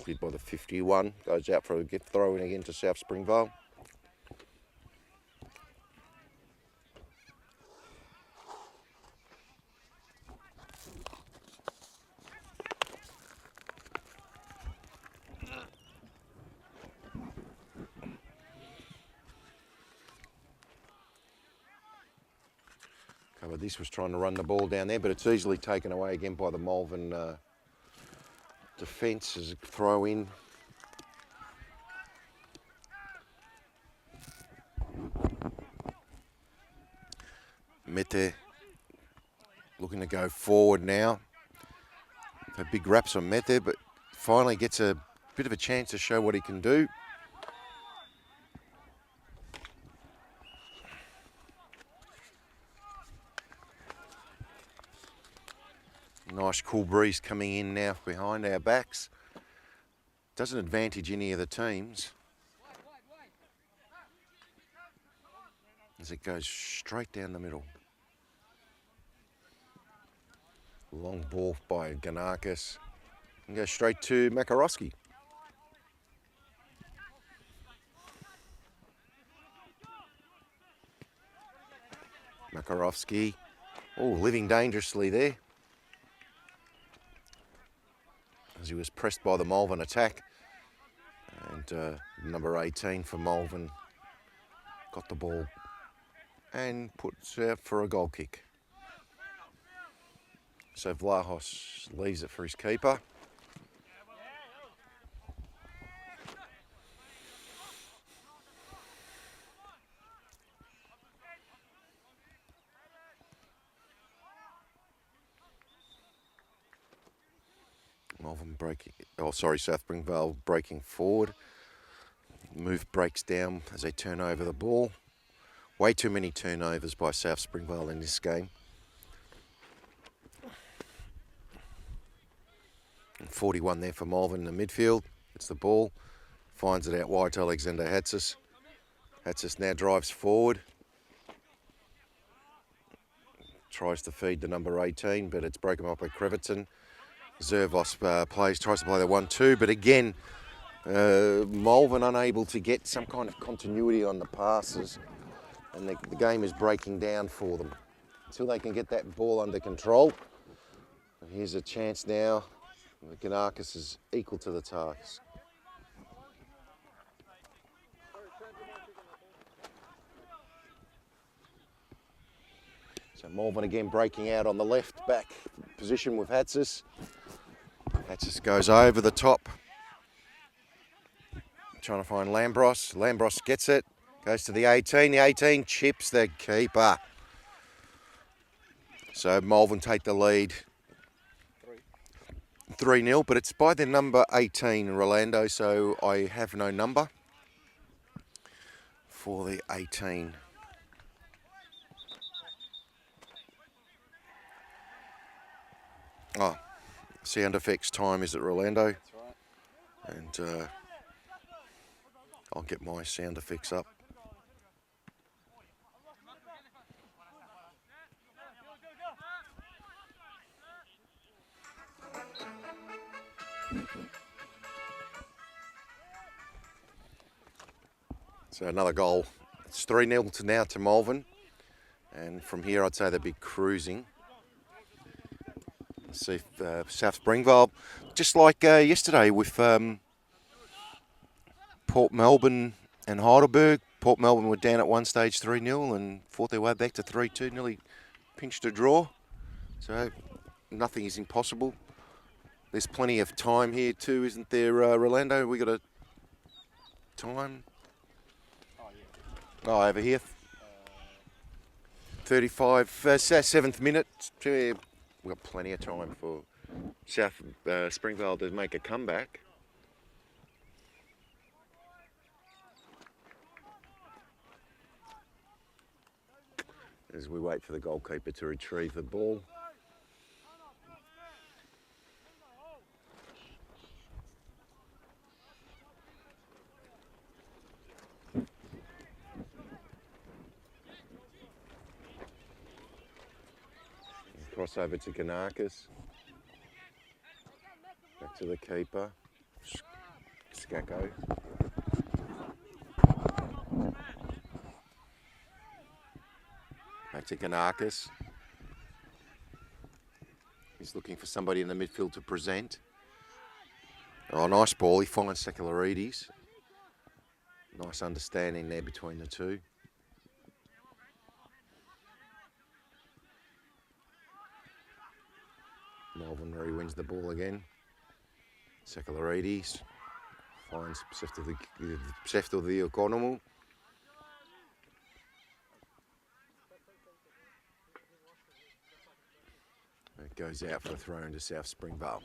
Cleared by the 51, goes out for a throw in again to South Springvale. This was trying to run the ball down there, but it's easily taken away again by the Malvern defence as a throw in. Mete looking to go forward now. A big raps on Mete, but finally gets a bit of a chance to show what he can do. Nice cool breeze coming in now behind our backs. Doesn't advantage any of the teams, as it goes straight down the middle. Long ball by Ganakis and goes straight to Makarowski. Makarowski, living dangerously there, as he was pressed by the Malvern attack. And number 18 for Malvern got the ball and puts out for a goal kick. So Vlahos leaves it for his keeper. South Springvale breaking forward. Move breaks down as they turn over the ball. Way too many turnovers by South Springvale in this game. And 41 there for Malvern in the midfield. It's the ball. Finds it out wide to Alexander Hatsis. Hatsis now drives forward. Tries to feed the number 18, but it's broken up by Creviton. Zervos tries to play the 1-2, but again, Malvern unable to get some kind of continuity on the passes, and the game is breaking down for them. Until they can get that ball under control. And here's a chance now. Ganakis is equal to the task. So Malvern again breaking out on the left back position with Hatsis. Hatsis goes over the top, trying to find Lambros. Lambros gets it, goes to the 18. The 18 chips the keeper. So Malvern take the lead 3-0, but it's by the number 18, Rolando, so I have no number for the 18. Oh, sound effects time is at Rolando. That's right. And I'll get my sound effects up. So another goal. It's 3-0 now to Malvern. And from here I'd say they'll be cruising. Let's see if South Springvale, just like yesterday with Port Melbourne and Heidelberg. Port Melbourne were down at one stage 3-0 and fought their way back to 3-2, nearly pinched a draw. So nothing is impossible. There's plenty of time here too, isn't there, Rolando? We got a time? Oh, yeah. Oh, over here. 35, 7th minute. We've got plenty of time for South Springvale to make a comeback. As we wait for the goalkeeper to retrieve the ball. Cross over to Kanakis. Back to the keeper. Skacko. Back to Kanakis. He's looking for somebody in the midfield to present. Oh, nice ball. He finds Sekularides. Nice understanding there between the two. Malvern re-wins the ball again. Sekularides finds Pseudo-Economo. It goes out for a throw into South Springvale.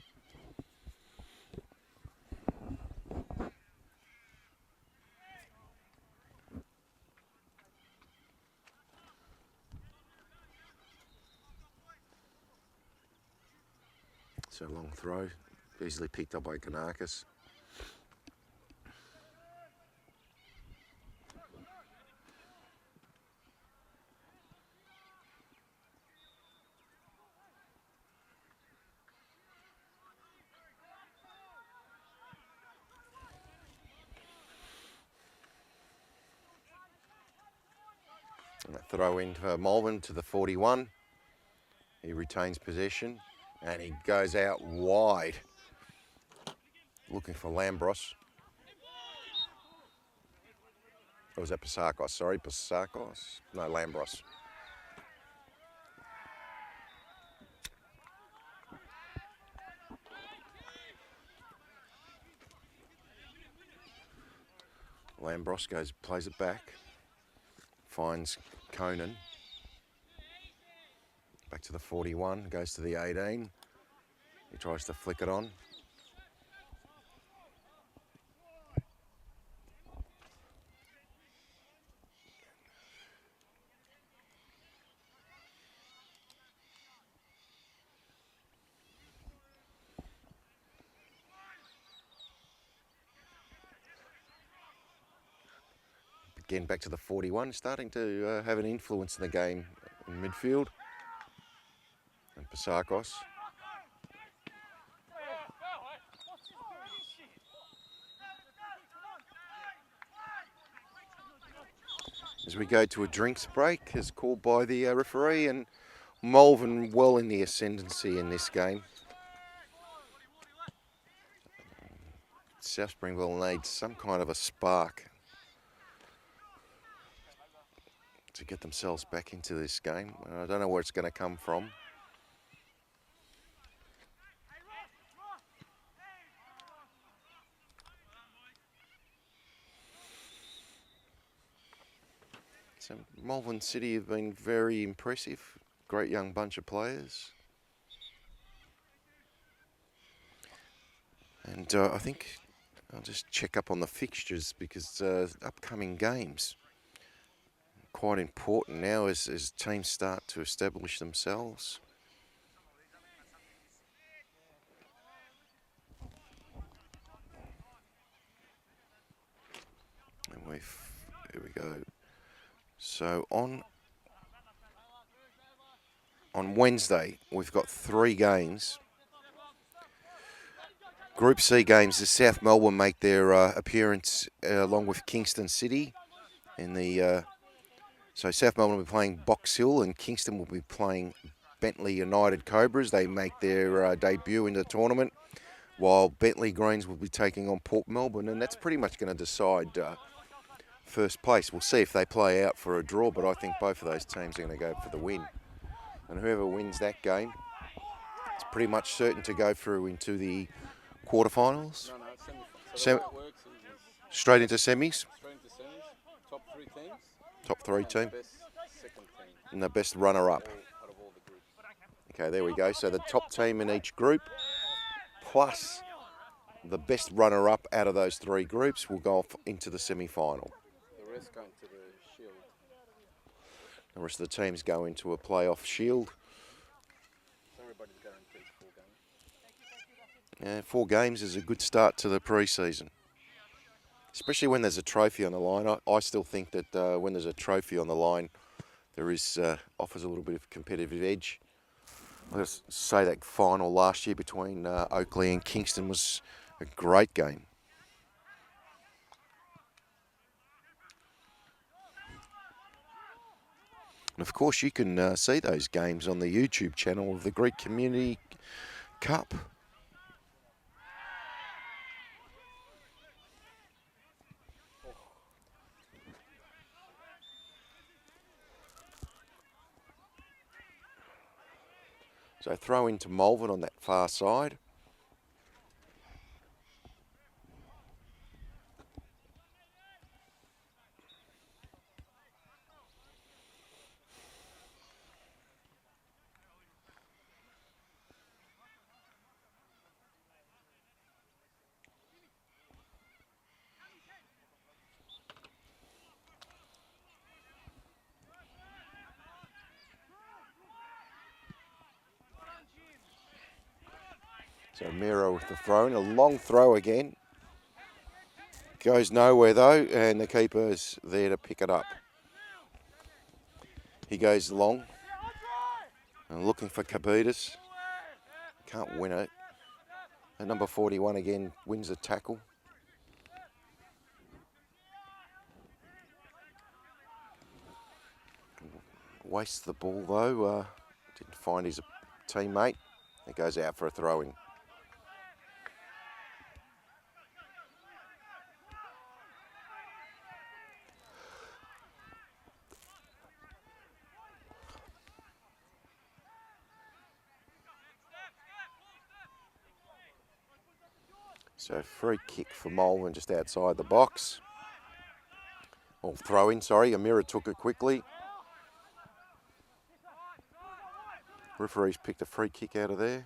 So long throw, easily picked up by Kanakis. And a throw in for Malvern to the 41. He retains possession and he goes out wide. Looking for Lambros. Or was that Pasakos? Sorry, Pasakos. No, Lambros. Lambros plays it back. Finds Conan. Back to the 41, goes to the 18. He tries to flick it on. Again, back to the 41, starting to have an influence in the game in midfield. And Pasakos. As we go to a drinks break, as called by the referee, and Malvern well in the ascendancy in this game. South Springvale needs some kind of a spark to get themselves back into this game. I don't know where it's going to come from. So Malvern City have been very impressive. Great young bunch of players. And I think I'll just check up on the fixtures because upcoming games quite important now as teams start to establish themselves. And here we go. So on Wednesday, we've got 3 games. Group C games, the South Melbourne make their appearance along with Kingston City. So South Melbourne will be playing Box Hill and Kingston will be playing Bentley United Cobras. They make their debut in the tournament, while Bentley Greens will be taking on Port Melbourne, and that's pretty much going to decide first place. We'll see if they play out for a draw, but I think both of those teams are going to go for the win. And whoever wins that game, it's pretty much certain to go through into the quarterfinals. No, semi-finals. So the way it works is Straight into semis. straight into semis, top 3 teams, Top three team? Best second team And the best runner-up. out of all the groups. Okay, there we go. So the top team in each group, plus the best runner-up out of those three groups will go off into the semi-final. The rest going to the Shield. The rest of the teams go into a playoff shield. So everybody's guaranteed 4 games. 4 games is a good start to the pre-season, especially when there's a trophy on the line. I still think that when there's a trophy on the line, there is offers a little bit of competitive edge. I'll just say that final last year between Oakley and Kingston was a great game. And of course, you can see those games on the YouTube channel of the Greek Community Cup. So throw into Malvern on that far side. So Miro with the throw in, a long throw again. Goes nowhere though, and the keeper's there to pick it up. He goes long and looking for Kabitas. Can't win it. And number 41 again wins the tackle. Wastes the ball though. Didn't find his teammate. It goes out for a throw-in. So free kick for Malvern just outside the box. Or throw-in, sorry. Amira took it quickly. Referee's picked a free kick out of there.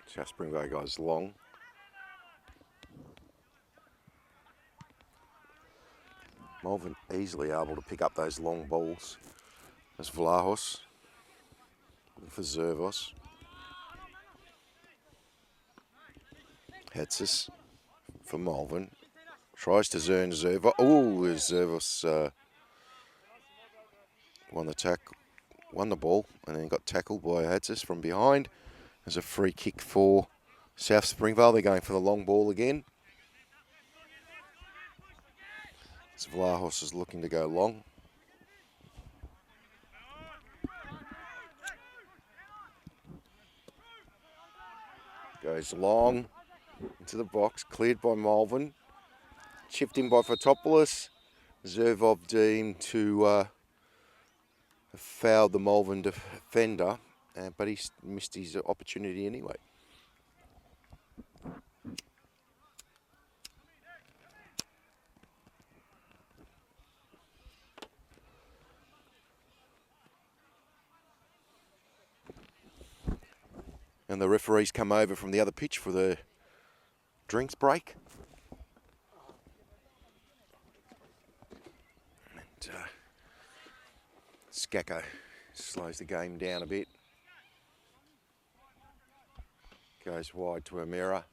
So Springvale goes long. Malvern easily able to pick up those long balls. There's Vlahos looking for Zervos. Hatzis for Malvern. Tries to zern Zervos. Oh, Zervos won the ball and then got tackled by Hatzis from behind. There's a free kick for South Springvale. They're going for the long ball again. Vlahos is looking to go long. Goes long into the box, cleared by Malvern. Chipped in by Fotopoulos. Zervov deemed to have fouled the Malvern defender, but he missed his opportunity anyway. And the referees come over from the other pitch for the drinks break. And Skacko slows the game down a bit. Goes wide to Amira.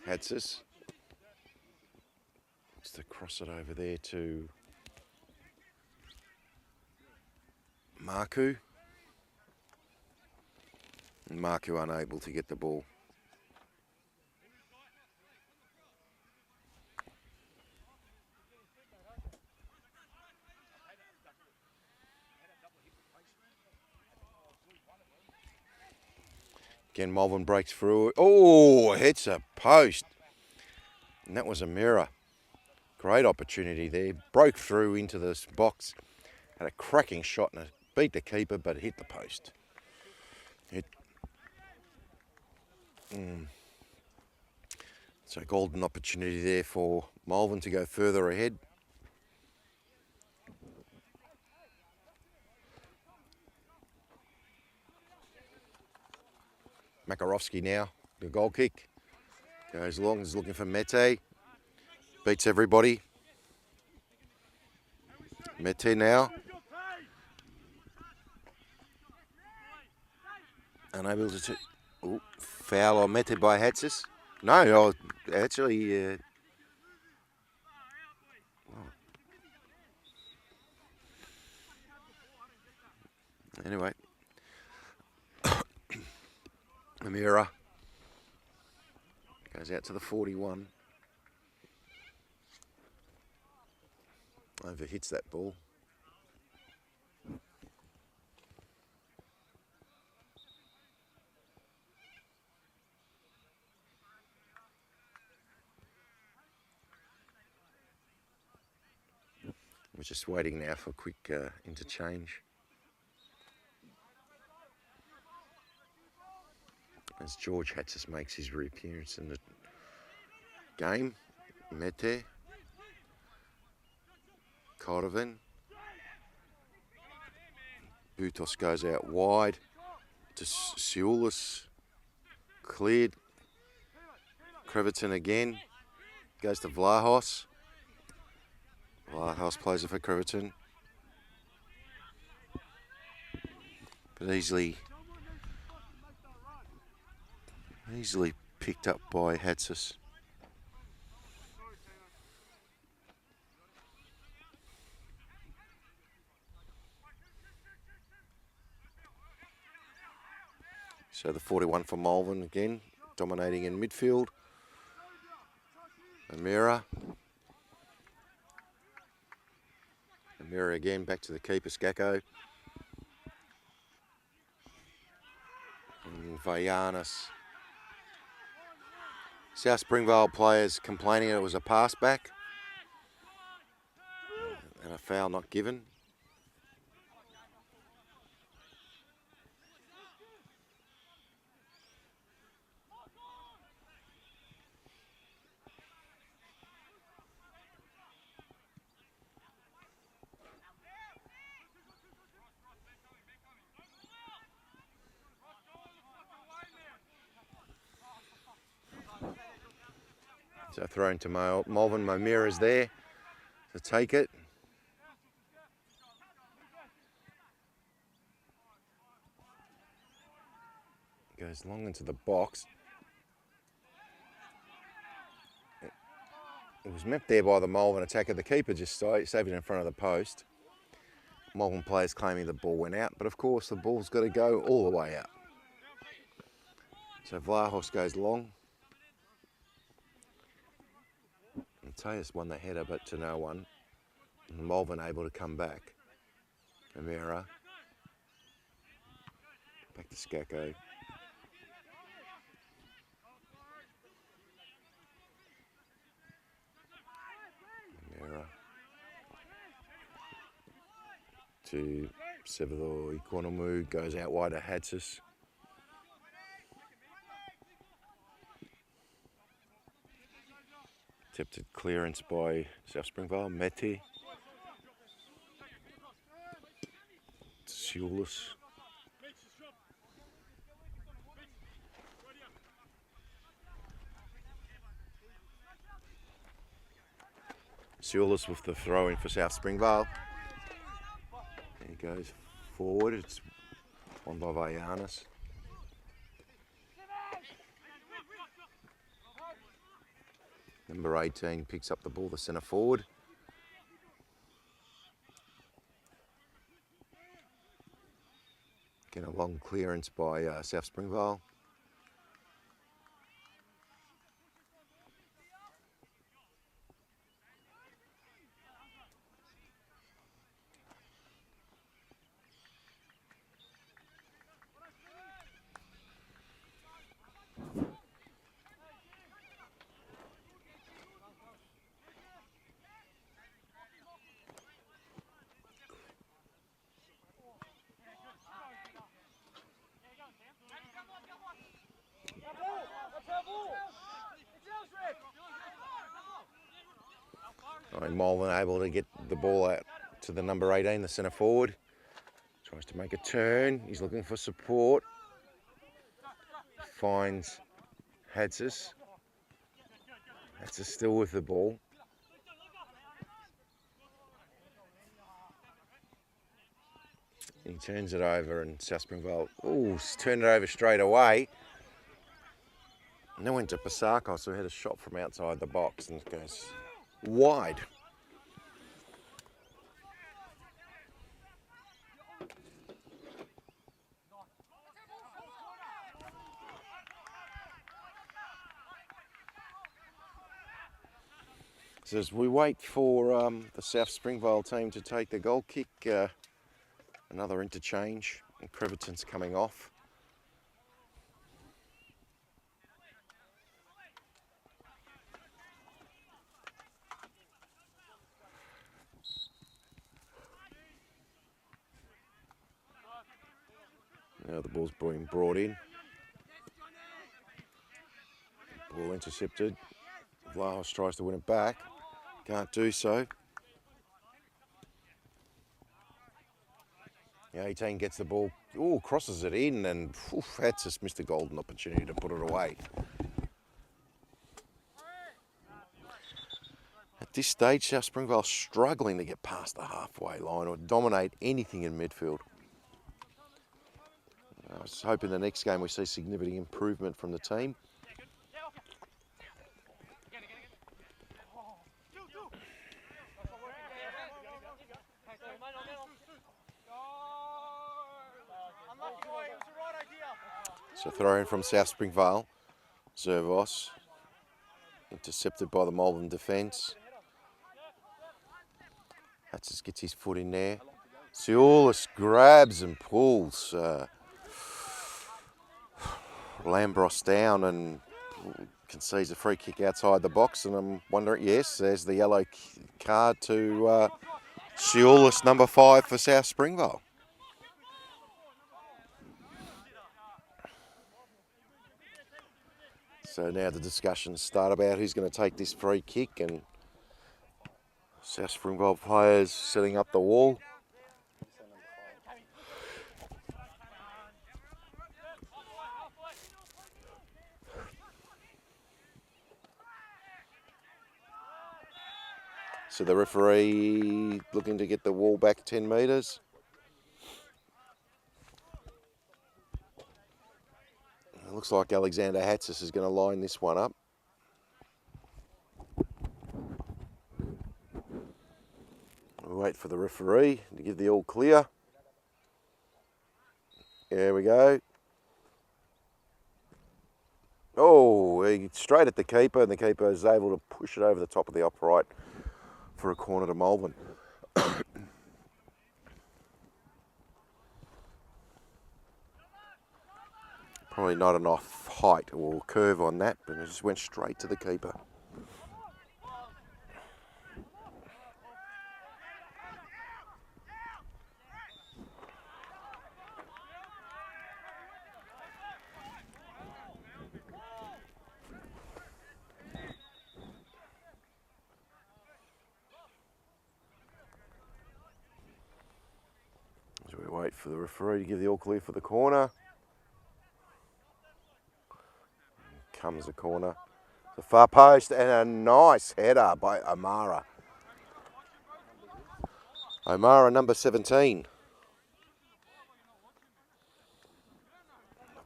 Hatzis. Looks to cross it over there to Marku. And Marku unable to get the ball. Again, Malvern breaks through. Oh, hits a post. And that was a mirror. Great opportunity there. Broke through into this box. Had a cracking shot and beat the keeper, but hit the post. So golden opportunity there for Malvern to go further ahead. Makarovsky now, the goal kick. Goes long, is looking for Mete. Beats everybody. Mete now. Unable to... Ooh, foul on Mete by Hatsis. No, actually... Anyway. Amira goes out to the 41. Overhits that ball. We're just waiting now for a quick interchange. As George Hatsis makes his reappearance in the game. Mete. Cordovan. Butos goes out wide to Sioulis. Cleared. Creverton again. Goes to Vlahos. Vlahos plays it for Creverton. But easily picked up by Hatsis. So the 41 for Malvern again, dominating in midfield. Amira. Amira again, back to the keeper, Skako. And Vayanis. South Springvale players complaining it was a pass back. And a foul not given. So thrown to Malvern. Momira's there to take it. Goes long into the box. It was met there by the Malvern attacker. The keeper just saved it in front of the post. Malvern players claiming the ball went out, but of course the ball's got to go all the way out. So Vlahos goes long. Mateus won the header, but to no one. And Malvern able to come back. Amira. Back to Skako. Amira. To Severo Ikonomu. Goes out wide to Hatsis. Attempted clearance by South Springvale. Mete. Sioulis. Sioulis with the throw in for South Springvale. He goes forward. It's won by Vayanis. Number 18 picks up the ball, the centre forward. Again, a long clearance by South Springvale. And Malvern able to get the ball out to the number 18, the centre forward. Tries to make a turn. He's looking for support. Finds Hadsis. Hadsis still with the ball. He turns it over and South Springvale, turned it over straight away. And then went to Pasakos, who had a shot from outside the box and goes wide. So as we wait for the South Springvale team to take the goal kick, another interchange, and Creverton's coming off. Now the ball's being brought in. Ball intercepted. Vlahos tries to win it back. Can't do so. The 18 gets the ball, crosses it in, and that's just missed a golden opportunity to put it away. At this stage, South Springvale struggling to get past the halfway line or dominate anything in midfield. I was hoping the next game we see significant improvement from the team. So throw in from South Springvale. Zervos. Intercepted by the Malvern defence. Hatsis gets his foot in there. Cialis grabs and pulls Lambros down and concedes a free kick outside the box. And I'm wondering, yes, there's the yellow card to Cialis, number 5 for South Springvale. So now the discussions start about who's going to take this free kick, and South Springvale players setting up the wall. So the referee looking to get the wall back 10 metres. It looks like Alexander Hatsis is going to line this one up. We'll wait for the referee to give the all clear. There we go. Straight at the keeper, and the keeper is able to push it over the top of the upright for a corner to Malvern. Probably not enough height or curve on that, but it just went straight to the keeper. As we wait for the referee to give the all clear for the corner. Comes the corner, the far post, and a nice header by O'Mara. O'Mara, number 17.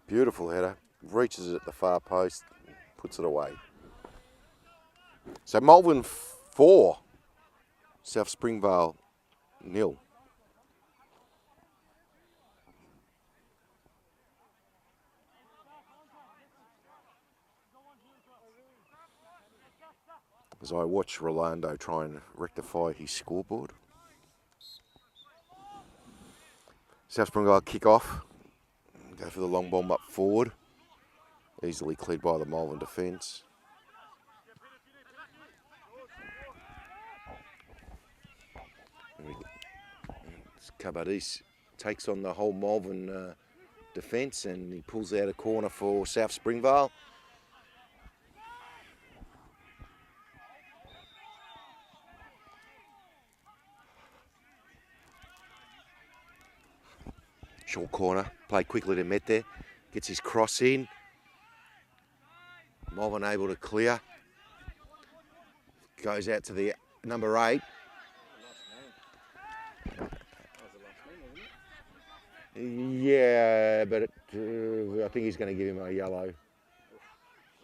Beautiful header, reaches it at the far post, puts it away. So Malvern 4, South Springvale 0. As I watch Rolando try and rectify his scoreboard. South Springvale kick off. Go for the long bomb up forward. Easily cleared by the Malvern defence. Cabadis takes on the whole Malvern defence, and he pulls out a corner for South Springvale. Short corner, played quickly to Mete, gets his cross in. Malvern able to clear. Goes out to the number 8. Yeah, but I think he's going to give him a yellow.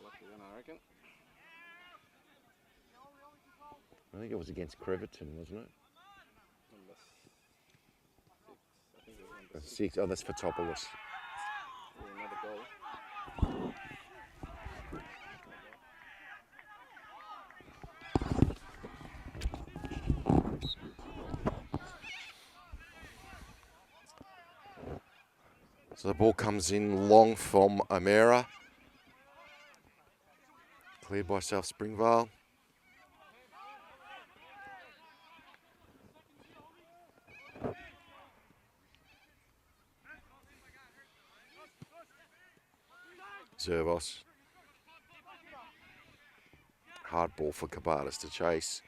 Lucky one, I reckon. I think it was against Creverton, wasn't it? Number 6. I think it was number 6. 6. Oh, that's Fotopoulos. Yeah, another goal. So the ball comes in long from O'Meara. Cleared by South Springvale. Zervos. Hard ball for Kabatas to chase.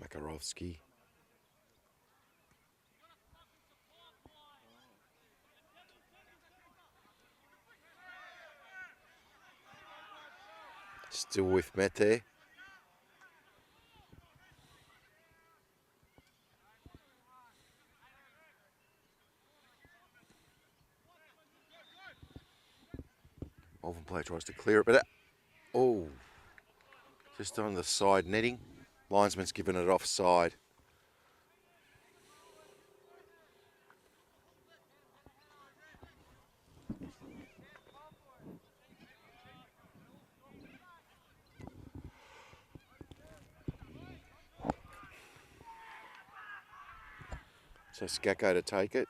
Makarovsky. Still with Mete. Malvern player tries to clear it, but just on the side netting. Linesman's given it offside. So Skacko to take it.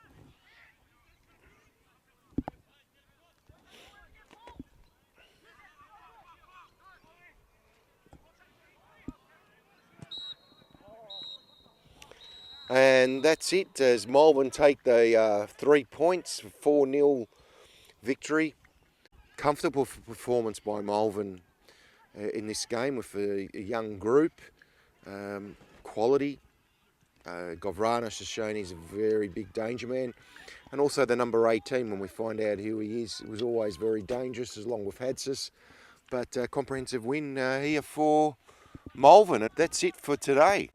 And that's it as Malvern take the 3 points, 4-0 victory. Comfortable performance by Malvern in this game with a young group, quality. Govranis has shown he's a very big danger man. And also the number 18, when we find out who he is, was always very dangerous along with Hadsis. But comprehensive win here for Malvern. That's it for today.